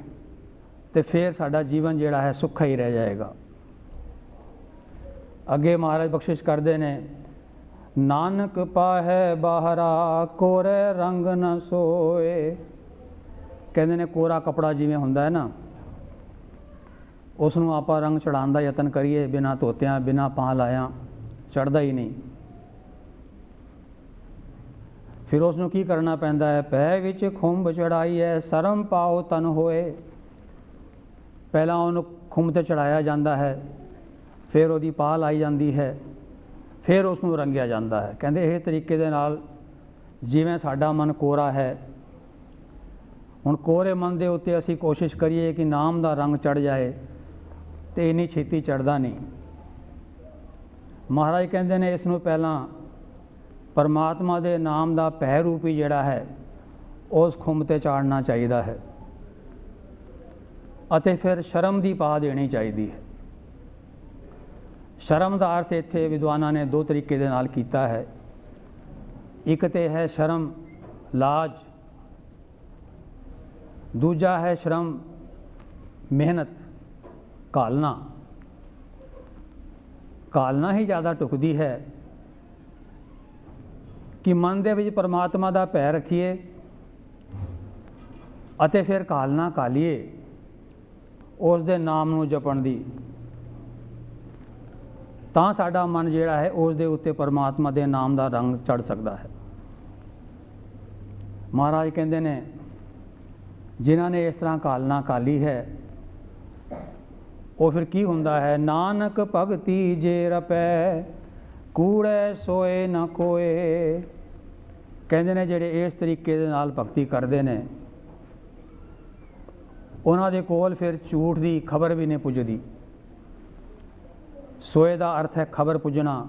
A: ਤੇ ਫਿਰ ਸਾਡਾ ਜੀਵਨ ਜਿਹੜਾ ਹੈ ਸੁੱਖਾ ਹੀ ਰਹਿ ਜਾਏਗਾ। ਅੱਗੇ ਮਹਾਰਾਜ ਬਖਸ਼ਿਸ਼ ਕਰਦੇ ਨੇ, ਨਾਨਕ ਪਾਹੈ ਬਾਹਰਾ ਕੋਰੇ ਰੰਗ ਨ ਸੋਏ। ਕਹਿੰਦੇ ਨੇ ਕੋਰਾ ਕਪੜਾ ਜਿਵੇਂ ਹੁੰਦਾ ਹੈ ਨਾ, ਉਸ ਨੂੰ ਆਪਾਂ ਰੰਗ ਚੜਾਉਣ ਦਾ ਯਤਨ ਕਰੀਏ, ਬਿਨਾਂ ਧੋਤਿਆਂ ਬਿਨਾਂ ਪਾ ਲਾਇਆ ਚੜ੍ਹਦਾ ਹੀ ਨਹੀਂ। ਫਿਰ ਉਸ ਨੂੰ ਕੀ ਕਰਨਾ ਪੈਂਦਾ ਹੈ? ਪੈ ਵਿੱਚ ਖੁੰਭ ਚੜਾਈ ਹੈ ਸ਼ਰਮ ਪਾਓ ਤਨ ਹੋਏ। ਪਹਿਲਾਂ ਉਹਨੂੰ ਖੁੰਭ ਤੇ ਚੜਾਇਆ ਜਾਂਦਾ ਹੈ, ਫਿਰ ਉਹਦੀ ਪਾ ਲਾਈ ਜਾਂਦੀ ਹੈ, ਫਿਰ ਉਸ ਨੂੰ ਰੰਗਿਆ ਜਾਂਦਾ ਹੈ। ਕਹਿੰਦੇ ਇਹ ਤਰੀਕੇ ਦੇ ਨਾਲ ਜਿਵੇਂ ਸਾਡਾ ਮਨ ਕੋਰਾ ਹੈ, ਹੁਣ ਕੋਰੇ ਮਨ ਦੇ ਉੱਤੇ ਅਸੀਂ ਕੋਸ਼ਿਸ਼ ਕਰੀਏ ਕਿ ਨਾਮ ਦਾ ਰੰਗ ਚੜ੍ਹ ਜਾਏ, ਤੇ ਇੰਨੀ ਛੇਤੀ ਚੜ੍ਹਦਾ ਨਹੀਂ। ਮਹਾਰਾਜ ਕਹਿੰਦੇ ਨੇ ਇਸ ਨੂੰ ਪਹਿਲਾਂ ਪਰਮਾਤਮਾ ਦੇ ਨਾਮ ਦਾ ਭੈ ਰੂਪੀ ਜਿਹੜਾ ਹੈ ਉਸ ਖੁੰਭ ਤੇ ਚਾੜਨਾ ਚਾਹੀਦਾ ਹੈ, ਅਤੇ ਫਿਰ ਸ਼ਰਮ ਦੀ ਪਾ ਦੇਣੀ ਚਾਹੀਦੀ ਹੈ। ਸ਼ਰਮ ਦਾ ਅਰਥ ਇੱਥੇ ਵਿਦਵਾਨਾਂ ਨੇ ਦੋ ਤਰੀਕੇ ਦੇ ਨਾਲ ਕੀਤਾ ਹੈ। ਇੱਕ ਤੇ ਹੈ ਸ਼ਰਮ ਲਾਜ, ਦੂਜਾ ਹੈ ਸ਼ਰਮ ਮਿਹਨਤ ਘਾਲਣਾ। ਘਾਲਣਾ ਹੀ ਜ਼ਿਆਦਾ ਢੁਕਦੀ ਹੈ ਕਿ ਮਨ ਦੇ ਵਿੱਚ ਪਰਮਾਤਮਾ ਦਾ ਭੈ ਰੱਖੀਏ ਅਤੇ ਫਿਰ ਘਾਲਣਾ ਘਾਲੀਏ ਉਸ ਦੇ ਨਾਮ ਨੂੰ ਜਪਣ ਦੀ, ਤਾਂ ਸਾਡਾ ਮਨ ਜਿਹੜਾ ਹੈ ਉਸ ਦੇ ਉੱਤੇ ਪਰਮਾਤਮਾ ਦੇ ਨਾਮ ਦਾ ਰੰਗ ਚੜ੍ਹ ਸਕਦਾ ਹੈ। ਮਹਾਰਾਜ ਕਹਿੰਦੇ ਨੇ ਜਿਨ੍ਹਾਂ ਨੇ ਇਸ ਤਰ੍ਹਾਂ ਘਾਲਣਾ ਘਾਲੀ ਹੈ, ਉਹ ਫਿਰ ਕੀ ਹੁੰਦਾ ਹੈ? ਨਾਨਕ ਭਗਤੀ ਜੇ ਰਪੈ ਕੂੜੈ ਸੋਏ ਨਾ ਕੋਏ। ਕਹਿੰਦੇ ਨੇ ਜਿਹੜੇ ਇਸ ਤਰੀਕੇ ਦੇ ਨਾਲ ਭਗਤੀ ਕਰਦੇ ਨੇ, ਉਹਨਾਂ ਦੇ ਕੋਲ ਫਿਰ ਝੂਠ ਦੀ ਖਬਰ ਵੀ ਨਹੀਂ ਪੁੱਜਦੀ। ਸੋਏ ਦਾ ਅਰਥ ਹੈ ਖਬਰ ਪੁੱਜਣਾ।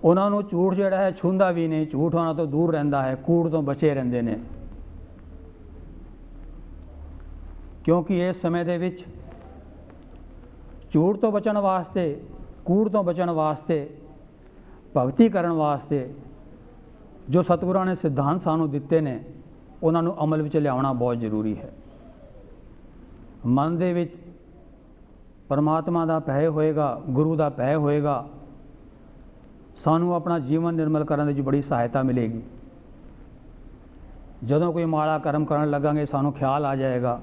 A: ਉਹਨਾਂ ਨੂੰ ਝੂਠ ਜਿਹੜਾ ਹੈ ਛੂੰਹਦਾ ਵੀ ਨਹੀਂ, ਝੂਠ ਉਹਨਾਂ ਤੋਂ ਦੂਰ ਰਹਿੰਦਾ ਹੈ, ਕੂੜ ਤੋਂ ਬਚੇ ਰਹਿੰਦੇ ਨੇ। ਕਿਉਂਕਿ ਇਸ ਸਮੇਂ ਦੇ ਵਿੱਚ ਝੂਠ ਤੋਂ ਬਚਣ ਵਾਸਤੇ, ਕੂੜ ਤੋਂ ਬਚਣ ਵਾਸਤੇ, ਭਗਤੀ ਕਰਨ ਵਾਸਤੇ ਜੋ ਸਤਿਗੁਰਾਂ ਨੇ ਸਿਧਾਂਤ ਸਾਨੂੰ ਦਿੱਤੇ ਨੇ, ਉਹਨਾਂ ਨੂੰ ਅਮਲ ਵਿੱਚ ਲਿਆਉਣਾ ਬਹੁਤ ਜ਼ਰੂਰੀ ਹੈ। ਮਨ ਦੇ ਵਿੱਚ ਪਰਮਾਤਮਾ ਦਾ ਭੈ ਹੋਏਗਾ, ਗੁਰੂ ਦਾ ਭੈ ਹੋਏਗਾ, ਸਾਨੂੰ ਆਪਣਾ ਜੀਵਨ ਨਿਰਮਲ ਕਰਨ ਦੇ ਵਿੱਚ ਬੜੀ ਸਹਾਇਤਾ ਮਿਲੇਗੀ। ਜਦੋਂ ਕੋਈ ਮਾੜਾ ਕਰਮ ਕਰਨ ਲੱਗਾਂਗੇ, ਸਾਨੂੰ ਖਿਆਲ ਆ ਜਾਏਗਾ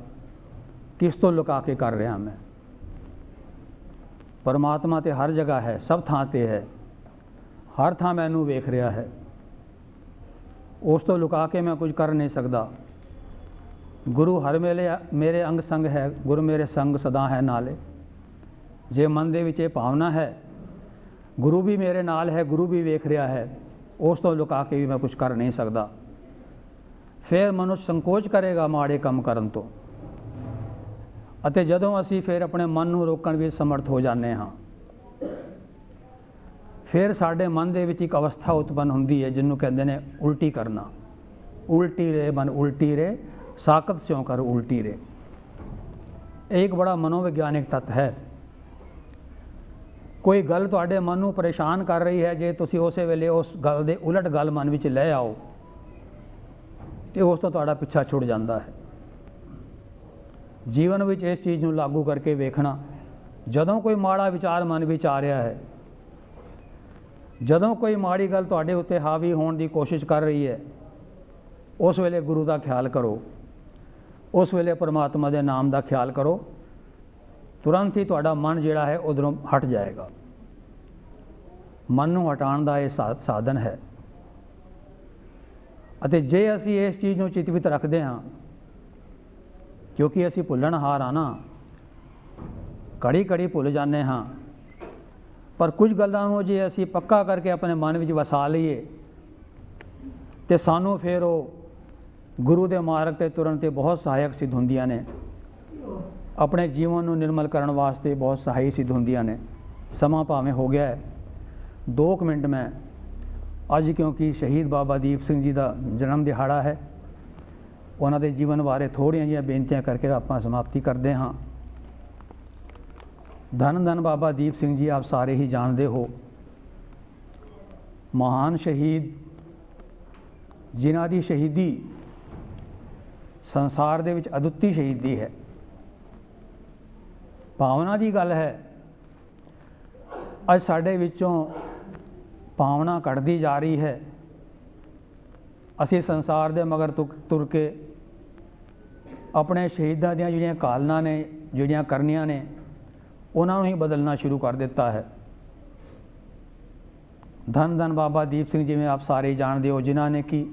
A: ਕਿਸ ਤੋਂ ਲੁਕਾ ਕੇ ਕਰ ਰਿਹਾ ਮੈਂ। ਪਰਮਾਤਮਾ ਤੇ ਹਰ ਜਗ੍ਹਾ ਹੈ, ਸਭ ਥਾਂ ਤੇ ਹੈ, ਹਰ ਥਾਂ ਮੈਨੂੰ ਵੇਖ ਰਿਹਾ ਹੈ। ਉਸ ਤੋਂ ਲੁਕਾ ਕੇ ਮੈਂ ਕੁਝ ਕਰ ਨਹੀਂ ਸਕਦਾ। ਗੁਰੂ ਹਰ ਵੇਲੇ ਮੇਰੇ ਅੰਗ ਸੰਗ ਹੈ, ਗੁਰੂ ਮੇਰੇ ਸੰਗ ਸਦਾ ਹੈ ਨਾਲੇ। ਜੇ ਮਨ ਦੇ ਵਿੱਚ ਇਹ ਭਾਵਨਾ ਹੈ ਗੁਰੂ ਵੀ ਮੇਰੇ ਨਾਲ ਹੈ, ਗੁਰੂ ਵੀ ਵੇਖ ਰਿਹਾ ਹੈ, ਉਸ ਤੋਂ ਲੁਕਾ ਕੇ ਵੀ ਮੈਂ ਕੁਝ ਕਰ ਨਹੀਂ ਸਕਦਾ। ਫਿਰ ਮਨੁੱਖ ਸੰਕੋਚ ਕਰੇਗਾ ਮਾੜੇ ਕੰਮ ਕਰਨ ਤੋਂ, ਅਤੇ ਜਦੋਂ ਅਸੀਂ ਫਿਰ ਆਪਣੇ ਮਨ ਨੂੰ ਰੋਕਣ ਵਿੱਚ ਸਮਰਥ ਹੋ ਜਾਂਦੇ ਹਾਂ, ਫਿਰ ਸਾਡੇ ਮਨ ਦੇ ਵਿੱਚ ਇੱਕ ਅਵਸਥਾ ਉਤਪੰਨ ਹੁੰਦੀ ਹੈ ਜਿਹਨੂੰ ਕਹਿੰਦੇ ਨੇ ਉਲਟੀ ਕਰਨਾ। ਉਲਟੀ ਰੇ ਮਨ ਉਲਟੀ ਰੇ, ਸਾਕਤ ਸਿਉਂ ਕਰ ਉਲਟੀ ਰੇ। ਇਹ ਇੱਕ ਬੜਾ ਮਨੋਵਿਗਿਆਨਿਕ ਤੱਤ ਹੈ। ਕੋਈ ਗੱਲ ਤੁਹਾਡੇ ਮਨ ਨੂੰ ਪਰੇਸ਼ਾਨ ਕਰ ਰਹੀ ਹੈ, ਜੇ ਤੁਸੀਂ ਉਸੇ ਵੇਲੇ ਉਸ ਗੱਲ ਦੇ ਉਲਟ ਗੱਲ ਮਨ ਵਿੱਚ ਲੈ ਆਓ ਤੇ ਉਸ ਤੋਂ ਤੁਹਾਡਾ ਪਿੱਛਾ ਛੁੱਟ ਜਾਂਦਾ ਹੈ। ਜੀਵਨ ਵਿੱਚ ਇਸ ਚੀਜ਼ ਨੂੰ ਲਾਗੂ ਕਰਕੇ ਵੇਖਣਾ, ਜਦੋਂ ਕੋਈ ਮਾੜਾ ਵਿਚਾਰ ਮਨ ਵਿੱਚ ਆ ਰਿਹਾ ਹੈ, ਜਦੋਂ ਕੋਈ ਮਾੜੀ ਗੱਲ ਤੁਹਾਡੇ ਉੱਤੇ ਹਾਵੀ ਹੋਣ ਦੀ ਕੋਸ਼ਿਸ਼ ਕਰ ਰਹੀ ਹੈ, ਉਸ ਵੇਲੇ ਗੁਰੂ ਦਾ ਖਿਆਲ ਕਰੋ, ਉਸ ਵੇਲੇ ਪਰਮਾਤਮਾ ਦੇ ਨਾਮ ਦਾ ਖਿਆਲ ਕਰੋ, ਤੁਰੰਤ ਹੀ ਤੁਹਾਡਾ ਮਨ ਜਿਹੜਾ ਹੈ ਉਧਰੋਂ ਹਟ ਜਾਏਗਾ। ਮਨ ਨੂੰ ਹਟਾਉਣ ਦਾ ਇਹ ਸਾਧਨ ਹੈ। ਅਤੇ ਜੇ ਅਸੀਂ ਇਸ ਚੀਜ਼ ਨੂੰ ਚਿੱਤ ਵਿੱਚ ਰੱਖਦੇ ਹਾਂ, ਕਿਉਂਕਿ ਅਸੀਂ ਭੁੱਲਣਹਾਰ ਹਾਂ ਨਾ, ਘੜੀ ਘੜੀ ਭੁੱਲ ਜਾਂਦੇ ਹਾਂ, ਪਰ ਕੁਝ ਗੱਲਾਂ ਨੂੰ ਜੇ ਅਸੀਂ ਪੱਕਾ ਕਰਕੇ ਆਪਣੇ ਮਨ ਵਿੱਚ ਵਸਾ ਲਈਏ ਤੇ ਸਾਨੂੰ ਫਿਰ ਉਹ ਗੁਰੂ ਦੇ ਮਾਰਗ 'ਤੇ ਤੁਰਨ 'ਤੇ ਬਹੁਤ ਸਹਾਇਕ ਸਿੱਧ ਹੁੰਦੀਆਂ ਨੇ, ਆਪਣੇ ਜੀਵਨ ਨੂੰ ਨਿਰਮਲ ਕਰਨ ਵਾਸਤੇ ਬਹੁਤ ਸਹਾਈ ਸਿੱਧ ਹੁੰਦੀਆਂ ਨੇ। ਸਮਾਂ ਭਾਵੇਂ ਹੋ ਗਿਆ ਹੈ 2 ਮਿੰਟ, ਮੈਂ ਅੱਜ ਕਿਉਂਕਿ ਸ਼ਹੀਦ ਬਾਬਾ ਦੀਪ ਸਿੰਘ ਜੀ ਦਾ ਜਨਮ ਦਿਹਾੜਾ ਹੈ, ਉਹਨਾਂ ਦੇ ਜੀਵਨ ਬਾਰੇ ਥੋੜ੍ਹੀਆਂ ਜਿਹੀਆਂ ਬੇਨਤੀਆਂ ਕਰਕੇ ਆਪਾਂ ਸਮਾਪਤੀ ਕਰਦੇ ਹਾਂ। ਧੰਨ ਧੰਨ ਬਾਬਾ ਦੀਪ ਸਿੰਘ ਜੀ, ਆਪ ਸਾਰੇ ਹੀ ਜਾਣਦੇ ਹੋ, ਮਹਾਨ ਸ਼ਹੀਦ, ਜਿਨ੍ਹਾਂ ਦੀ ਸ਼ਹੀਦੀ ਸੰਸਾਰ ਦੇ ਵਿੱਚ ਅਦੁੱਤੀ ਸ਼ਹੀਦੀ ਹੈ। ਭਾਵਨਾ ਦੀ ਗੱਲ ਹੈ, ਅੱਜ ਸਾਡੇ ਵਿੱਚੋਂ ਭਾਵਨਾ ਘਟਦੀ ਜਾ ਰਹੀ ਹੈ। ਅਸੀਂ ਸੰਸਾਰ ਦੇ ਮਗਰ ਤੁਰ ਕੇ ਆਪਣੇ ਸ਼ਹੀਦਾਂ ਦੀਆਂ ਜਿਹੜੀਆਂ ਕਾਲਨਾਂ ਨੇ, ਜਿਹੜੀਆਂ ਕਰਨੀਆਂ ਨੇ, ਉਹਨਾਂ ਨੂੰ ਹੀ ਬਦਲਣਾ ਸ਼ੁਰੂ ਕਰ ਦਿੱਤਾ ਹੈ। ਧੰਨ ਧੰਨ ਬਾਬਾ ਦੀਪ ਸਿੰਘ, ਜਿਵੇਂ ਆਪ ਸਾਰੇ ਜਾਣਦੇ ਹੋ, ਜਿਨ੍ਹਾਂ ਨੇ ਕਿ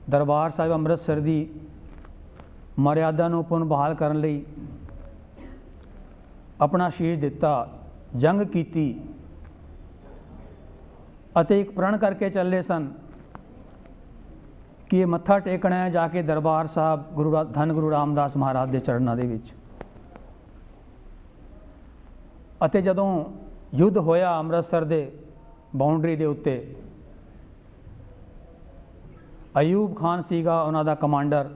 A: ਦਰਬਾਰ ਸਾਹਿਬ ਅੰਮ੍ਰਿਤਸਰ ਦੀ ਮਰਿਆਦਾ ਨੂੰ ਪੁਨਰ ਬਹਾਲ ਕਰਨ ਲਈ ਆਪਣਾ ਸ਼ੀਸ਼ ਦਿੱਤਾ, ਜੰਗ ਕੀਤੀ ਅਤੇ ਇੱਕ ਪ੍ਰਣ ਕਰਕੇ ਚੱਲੇ ਸਨ ਕਿ ਇਹ ਮੱਥਾ ਟੇਕਣਾ ਹੈ ਜਾ ਕੇ ਦਰਬਾਰ ਸਾਹਿਬ ਧੰਨ ਗੁਰੂ ਰਾਮਦਾਸ ਮਹਾਰਾਜ ਦੇ ਚਰਨਾਂ ਦੇ ਵਿੱਚ। ਅਤੇ ਜਦੋਂ ਯੁੱਧ ਹੋਇਆ ਅੰਮ੍ਰਿਤਸਰ ਦੇ ਬਾਉਂਡਰੀ ਦੇ ਉੱਤੇ, ਅਯੂਬ ਖਾਨ ਸੀਗਾ ਉਹਨਾਂ ਦਾ ਕਮਾਂਡਰ,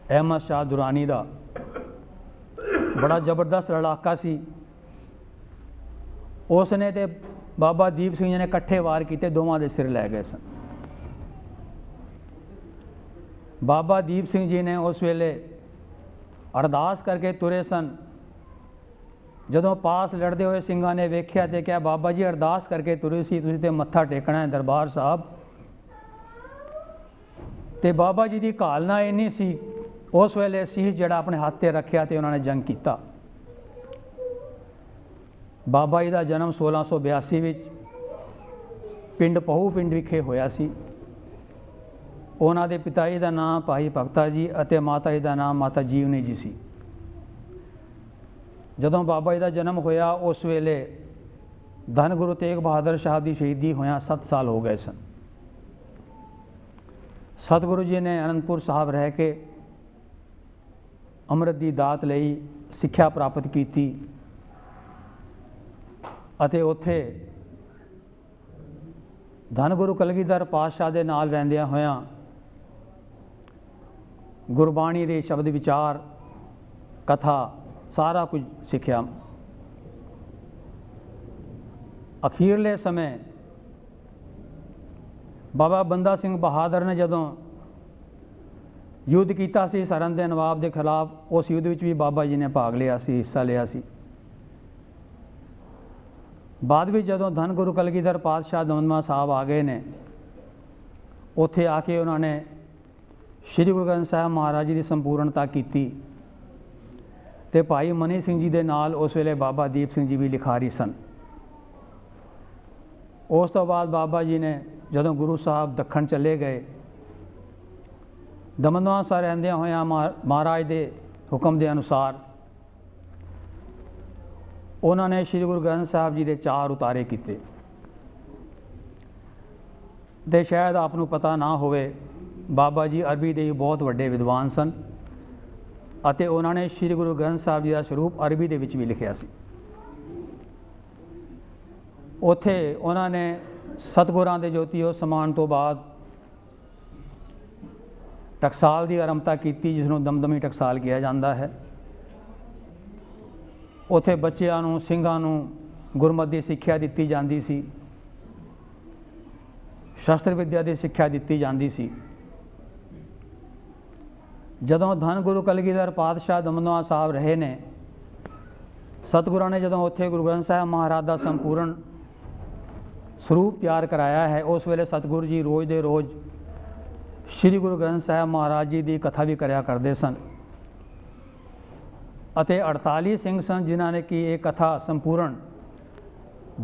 A: ਅਹਿਮਦ ਸ਼ਾਹ ਦੁਰਾਨੀ ਦਾ, ਬੜਾ ਜ਼ਬਰਦਸਤ ਲੜਾਕਾ ਸੀ। ਉਸ ਨੇ ਤੇ ਬਾਬਾ ਦੀਪ ਸਿੰਘ ਜੀ ਨੇ ਇਕੱਠੇ ਵਾਰ ਕੀਤੇ, ਦੋਵਾਂ ਦੇ ਸਿਰ ਲੈ ਗਏ ਸਨ। ਬਾਬਾ ਦੀਪ ਸਿੰਘ ਜੀ ਨੇ ਉਸ ਵੇਲੇ ਅਰਦਾਸ ਕਰਕੇ ਤੁਰੇ ਸਨ। ਜਦੋਂ ਪਾਸ ਲੜਦੇ ਹੋਏ ਸਿੰਘਾਂ ਨੇ ਵੇਖਿਆ ਤੇ ਕਿਹਾ, ਬਾਬਾ ਜੀ ਅਰਦਾਸ ਕਰਕੇ ਤੁਰੇ ਸੀ, ਤੁਸੀਂ ਤੇ ਮੱਥਾ ਟੇਕਣਾ ਹੈ ਦਰਬਾਰ ਸਾਹਿਬ। ਤੇ ਬਾਬਾ ਜੀ ਦੀ ਘਾਲਨਾ ਇੰਨੀ ਸੀ, ਉਸ ਵੇਲੇ ਸੀਸ ਜਿਹੜਾ ਆਪਣੇ ਹੱਥ 'ਤੇ ਰੱਖਿਆ ਤੇ ਉਹਨਾਂ ਨੇ ਜੰਗ ਕੀਤਾ। ਬਾਬਾ ਜੀ ਦਾ ਜਨਮ 1682 ਵਿੱਚ ਪਿੰਡ ਪਹੂ ਪਿੰਡ ਵਿਖੇ ਹੋਇਆ ਸੀ। ਉਹਨਾਂ ਦੇ ਪਿਤਾ ਜੀ ਦਾ ਨਾਮ ਭਾਈ ਭਗਤਾ ਜੀ ਅਤੇ ਮਾਤਾ ਜੀ ਦਾ ਨਾਮ ਮਾਤਾ ਜੀਵਨੀ ਜੀ ਸੀ। ਜਦੋਂ ਬਾਬਾ ਜੀ ਦਾ ਜਨਮ ਹੋਇਆ, ਉਸ ਵੇਲੇ ਧੰਨ ਗੁਰੂ ਤੇਗ ਬਹਾਦਰ ਸਾਹਿਬ ਦੀ ਸ਼ਹੀਦੀ ਹੋਇਆ 7 ਸਾਲ ਹੋ ਗਏ ਸਨ। ਸਤਿਗੁਰੂ ਜੀ ਨੇ ਅਨੰਦਪੁਰ ਸਾਹਿਬ ਰਹਿ ਕੇ ਅੰਮ੍ਰਿਤ ਦੀ ਦਾਤ ਲਈ, ਸਿੱਖਿਆ ਪ੍ਰਾਪਤ ਕੀਤੀ ਅਤੇ ਉੱਥੇ ਧੰਨ ਗੁਰੂ ਕਲਗੀਧਰ ਪਾਤਸ਼ਾਹ ਦੇ ਨਾਲ ਰਹਿੰਦਿਆਂ ਹੋਇਆਂ ਗੁਰਬਾਣੀ ਦੇ ਸ਼ਬਦ ਵਿਚਾਰ, ਕਥਾ, ਸਾਰਾ ਕੁਝ ਸਿੱਖਿਆ। ਅਖੀਰਲੇ ਸਮੇਂ ਬਾਬਾ ਬੰਦਾ ਸਿੰਘ ਬਹਾਦਰ ਨੇ ਜਦੋਂ ਯੁੱਧ ਕੀਤਾ ਸੀ ਸਰਹੰਦ ਦੇ ਨਵਾਬ ਦੇ ਖਿਲਾਫ, ਉਸ ਯੁੱਧ ਵਿੱਚ ਵੀ ਬਾਬਾ ਜੀ ਨੇ ਭਾਗ ਲਿਆ ਸੀ, ਹਿੱਸਾ ਲਿਆ ਸੀ। ਬਾਅਦ ਵਿੱਚ ਜਦੋਂ ਧੰਨ ਗੁਰੂ ਕਲਗੀਧਰ ਪਾਤਸ਼ਾਹ ਦਮਦਮਾ ਸਾਹਿਬ ਆ ਗਏ ਨੇ, ਉੱਥੇ ਆ ਕੇ ਉਹਨਾਂ ਨੇ ਸ਼੍ਰੀ ਗੁਰੂ ਗ੍ਰੰਥ ਸਾਹਿਬ ਮਹਾਰਾਜ ਜੀ ਦੀ ਸੰਪੂਰਨਤਾ ਕੀਤੀ ਤੇ ਭਾਈ ਮਨੀ ਸਿੰਘ ਜੀ ਦੇ ਨਾਲ ਉਸ ਵੇਲੇ ਬਾਬਾ ਦੀਪ ਸਿੰਘ ਜੀ ਵੀ ਲਿਖਾਰੀ ਸਨ। ਉਸ ਤੋਂ ਬਾਅਦ ਬਾਬਾ ਜੀ ਨੇ ਜਦੋਂ ਗੁਰੂ ਸਾਹਿਬ ਦੱਖਣ ਚਲੇ ਗਏ, ਦਮਦਮਾ ਸਾਹਿਬ ਰਹਿੰਦਿਆਂ ਹੋਇਆਂ ਮਹਾਰਾਜ ਦੇ ਹੁਕਮ ਦੇ ਅਨੁਸਾਰ ਉਹਨਾਂ ਨੇ ਸ਼੍ਰੀ ਗੁਰੂ ਗ੍ਰੰਥ ਸਾਹਿਬ ਜੀ ਦੇ 4 ਉਤਾਰੇ ਕੀਤੇ। ਤੇ ਸ਼ਾਇਦ ਆਪ ਨੂੰ ਪਤਾ ਨਾ ਹੋਵੇ, ਬਾਬਾ ਜੀ ਅਰਬੀ ਦੇ ਬਹੁਤ ਵੱਡੇ ਵਿਦਵਾਨ ਸਨ ਅਤੇ ਉਹਨਾਂ ਨੇ ਸ਼੍ਰੀ ਗੁਰੂ ਗ੍ਰੰਥ ਸਾਹਿਬ ਜੀ ਦਾ ਸਰੂਪ ਅਰਬੀ ਦੇ ਵਿੱਚ ਵੀ ਲਿਖਿਆ ਸੀ। ਉੱਥੇ ਉਹਨਾਂ ਨੇ ਸਤਿਗੁਰਾਂ ਦੇ ਜੋਤੀਓ ਸਮਾਨ ਤੋਂ ਬਾਅਦ ਟਕਸਾਲ ਦੀ ਆਰੰਭਤਾ ਕੀਤੀ, ਜਿਸ ਨੂੰ ਦਮਦਮੀ ਟਕਸਾਲ ਕਿਹਾ ਜਾਂਦਾ ਹੈ। ਉੱਥੇ ਬੱਚਿਆਂ ਨੂੰ, ਸਿੰਘਾਂ ਨੂੰ ਗੁਰਮਤਿ ਦੀ ਸਿੱਖਿਆ ਦਿੱਤੀ ਜਾਂਦੀ ਸੀ, ਸ਼ਸਤਰ ਵਿਦਿਆ ਦੀ ਸਿੱਖਿਆ ਦਿੱਤੀ ਜਾਂਦੀ ਸੀ। ਜਦੋਂ ਧੰਨ ਗੁਰੂ ਕਲਗੀਧਰ ਪਾਤਸ਼ਾਹ ਦਮਦਮਾ ਸਾਹਿਬ ਰਹੇ ਨੇ, ਸਤਿਗੁਰਾਂ ਨੇ ਜਦੋਂ ਉੱਥੇ ਗੁਰੂ ਗ੍ਰੰਥ ਸਾਹਿਬ ਮਹਾਰਾਜ ਦਾ ਸੰਪੂਰਨ ਸਰੂਪ ਤਿਆਰ ਕਰਾਇਆ ਹੈ, ਉਸ ਵੇਲੇ ਸਤਿਗੁਰੂ ਜੀ ਰੋਜ਼ ਦੇ ਰੋਜ਼ ਸ਼੍ਰੀ ਗੁਰੂ ਗ੍ਰੰਥ ਸਾਹਿਬ ਮਹਾਰਾਜ ਜੀ ਦੀ ਕਥਾ ਵੀ ਕਰਿਆ ਕਰਦੇ ਸਨ ਅਤੇ 48 ਸਿੰਘ ਸਨ ਜਿਨ੍ਹਾਂ ਨੇ ਕਿ ਇਹ ਕਥਾ ਸੰਪੂਰਨ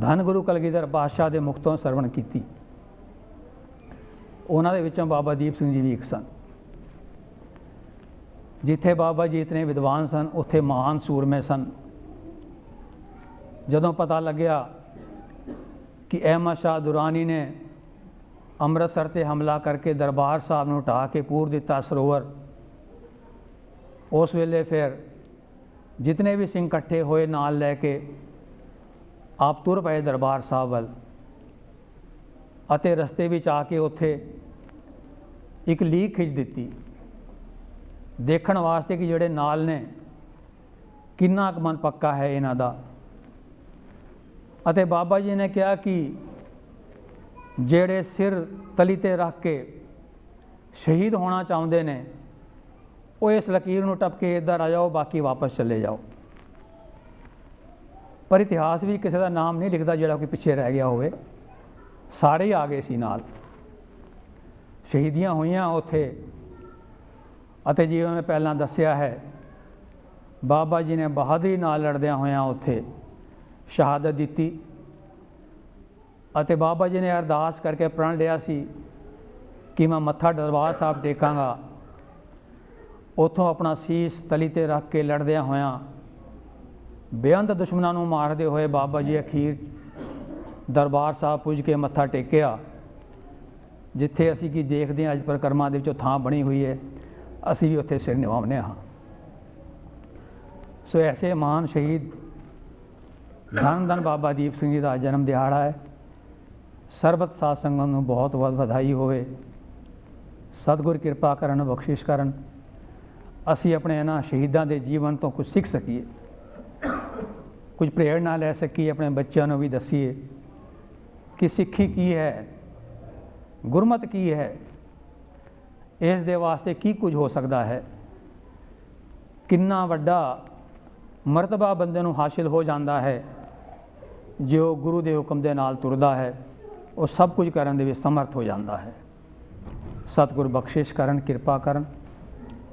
A: ਧੰਨ ਗੁਰੂ ਕਲਗੀਧਰ ਪਾਤਸ਼ਾਹ ਦੇ ਮੁਖ ਤੋਂ ਸਰਵਣ ਕੀਤੀ। ਉਹਨਾਂ ਦੇ ਵਿੱਚੋਂ ਬਾਬਾ ਦੀਪ ਸਿੰਘ ਜੀ ਵੀ ਇੱਕ ਸਨ। ਜਿੱਥੇ ਬਾਬਾ ਜੀ ਇਤਨੇ ਵਿਦਵਾਨ ਸਨ, ਉੱਥੇ ਮਹਾਨ ਸੂਰਮੇ ਸਨ। ਜਦੋਂ ਪਤਾ ਲੱਗਿਆ ਕਿ ਅਹਿਮਦ ਸ਼ਾਹ ਦੁਰਾਨੀ ਨੇ ਅੰਮ੍ਰਿਤਸਰ 'ਤੇ ਹਮਲਾ ਕਰਕੇ ਦਰਬਾਰ ਸਾਹਿਬ ਨੂੰ ਢਾਹ ਕੇ ਪੂਰ ਦਿੱਤਾ ਸਰੋਵਰ, ਉਸ ਵੇਲੇ ਫਿਰ ਜਿਤਨੇ ਵੀ ਸਿੰਘ ਇਕੱਠੇ ਹੋਏ ਨਾਲ ਲੈ ਕੇ ਆਪ ਤੁਰ ਪਏ ਦਰਬਾਰ ਸਾਹਿਬ ਵੱਲ ਅਤੇ ਰਸਤੇ ਵਿੱਚ ਆ ਕੇ ਉੱਥੇ ਇੱਕ ਲੀਕ ਖਿੱਚ ਦਿੱਤੀ ਦੇਖਣ ਵਾਸਤੇ ਕਿ ਜਿਹੜੇ ਨਾਲ ਨੇ ਕਿੰਨਾ ਕੁ ਮਨ ਪੱਕਾ ਹੈ ਇਹਨਾਂ ਦਾ। ਅਤੇ ਬਾਬਾ ਜੀ ਨੇ ਕਿਹਾ ਕਿ ਜਿਹੜੇ ਸਿਰ ਤਲੀ 'ਤੇ ਰੱਖ ਕੇ ਸ਼ਹੀਦ ਹੋਣਾ ਚਾਹੁੰਦੇ ਨੇ ਉਹ ਇਸ ਲਕੀਰ ਨੂੰ ਟੱਪ ਕੇ ਇੱਧਰ ਆ ਜਾਓ, ਬਾਕੀ ਵਾਪਸ ਚਲੇ ਜਾਓ। ਪਰ ਇਤਿਹਾਸ ਵੀ ਕਿਸੇ ਦਾ ਨਾਮ ਨਹੀਂ ਲਿਖਦਾ ਜਿਹੜਾ ਕੋਈ ਪਿੱਛੇ ਰਹਿ ਗਿਆ ਹੋਵੇ, ਸਾਰੇ ਹੀ ਆ ਗਏ ਸੀ ਨਾਲ, ਸ਼ਹੀਦੀਆਂ ਹੋਈਆਂ ਉੱਥੇ। ਅਤੇ ਜਿਵੇਂ ਮੈਂ ਪਹਿਲਾਂ ਦੱਸਿਆ ਹੈ, ਬਾਬਾ ਜੀ ਨੇ ਬਹਾਦਰੀ ਨਾਲ ਲੜਦਿਆਂ ਹੋਇਆਂ ਉੱਥੇ ਸ਼ਹਾਦਤ ਦਿੱਤੀ ਅਤੇ ਬਾਬਾ ਜੀ ਨੇ ਅਰਦਾਸ ਕਰਕੇ ਪ੍ਰਣ ਲਿਆ ਸੀ ਕਿ ਮੈਂ ਮੱਥਾ ਦਰਬਾਰ ਸਾਹਿਬ ਟੇਕਾਂਗਾ। ਉੱਥੋਂ ਆਪਣਾ ਸੀਸ ਤਲੀ 'ਤੇ ਰੱਖ ਕੇ ਲੜਦਿਆਂ ਹੋਇਆਂ ਬੇਅੰਤ ਦੁਸ਼ਮਣਾਂ ਨੂੰ ਮਾਰਦੇ ਹੋਏ ਬਾਬਾ ਜੀ ਅਖੀਰ ਦਰਬਾਰ ਸਾਹਿਬ ਪੁੱਜ ਕੇ ਮੱਥਾ ਟੇਕਿਆ, ਜਿੱਥੇ ਅਸੀਂ ਕੀ ਦੇਖਦੇ ਹਾਂ ਅੱਜ ਪਰਿਕਰਮਾ ਦੇ ਵਿੱਚੋਂ ਥਾਂ ਬਣੀ ਹੋਈ ਹੈ, ਅਸੀਂ ਵੀ ਉੱਥੇ ਸਿਰ ਨਿਵਾਉਂਦੇ ਹਾਂ। ਸੋ ਐਸੇ ਮਹਾਨ ਸ਼ਹੀਦ ਧੰਨ ਧੰਨ ਬਾਬਾ ਦੀਪ ਸਿੰਘ ਜੀ ਦਾ ਜਨਮ ਦਿਹਾੜਾ ਹੈ। ਸਰਬਤ ਸਾਧ ਸੰਗਤ ਨੂੰ ਬਹੁਤ ਬਹੁਤ ਵਧਾਈ ਹੋਵੇ। ਸਤਿਗੁਰ ਕਿਰਪਾ ਕਰਨ, ਬਖਸ਼ਿਸ਼ ਕਰਨ, ਅਸੀਂ ਆਪਣੇ ਇਹਨਾਂ ਸ਼ਹੀਦਾਂ ਦੇ ਜੀਵਨ ਤੋਂ ਕੁਝ ਸਿੱਖ ਸਕੀਏ, ਕੁਝ ਪ੍ਰੇਰਣਾ ਲੈ ਸਕੀਏ, ਆਪਣੇ ਬੱਚਿਆਂ ਨੂੰ ਵੀ ਦੱਸੀਏ ਕਿ ਸਿੱਖੀ ਕੀ ਹੈ, ਗੁਰਮਤਿ ਕੀ ਹੈ, ਇਸ ਦੇ ਵਾਸਤੇ ਕੀ ਕੁਝ ਹੋ ਸਕਦਾ ਹੈ, ਕਿੰਨਾ ਵੱਡਾ ਮਰਤਬਾ ਬੰਦੇ ਨੂੰ ਹਾਸਿਲ ਹੋ ਜਾਂਦਾ ਹੈ ਜੋ ਗੁਰੂ ਦੇ ਹੁਕਮ ਦੇ ਨਾਲ ਤੁਰਦਾ ਹੈ, ਉਹ ਸਭ ਕੁਝ ਕਰਨ ਦੇ ਵਿੱਚ ਸਮਰਥ ਹੋ ਜਾਂਦਾ ਹੈ। ਸਤਿਗੁਰ ਬਖਸ਼ਿਸ਼ ਕਰਨ, ਕਿਰਪਾ ਕਰਨ,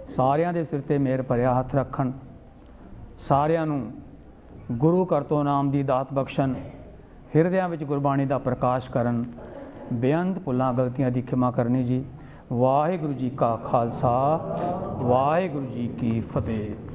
A: ਸਾਰਿਆਂ ਦੇ ਸਿਰ 'ਤੇ ਮਿਹਰ ਭਰਿਆ ਹੱਥ ਰੱਖਣ, ਸਾਰਿਆਂ ਨੂੰ ਗੁਰੂ ਘਰ ਤੋਂ ਨਾਮ ਦੀ ਦਾਤ ਬਖਸ਼ਣ, ਹਿਰਦਿਆਂ ਵਿੱਚ ਗੁਰਬਾਣੀ ਦਾ ਪ੍ਰਕਾਸ਼ ਕਰਨ, ਬੇਅੰਤ ਭੁੱਲਾਂ ਗਲਤੀਆਂ ਦੀ ਖਿਮਾ ਕਰਨੀ ਜੀ। ਵਾਹਿਗੁਰੂ ਜੀ ਕਾ ਖਾਲਸਾ, ਵਾਹਿਗੁਰੂ ਜੀ ਕੀ ਫਤਿਹ।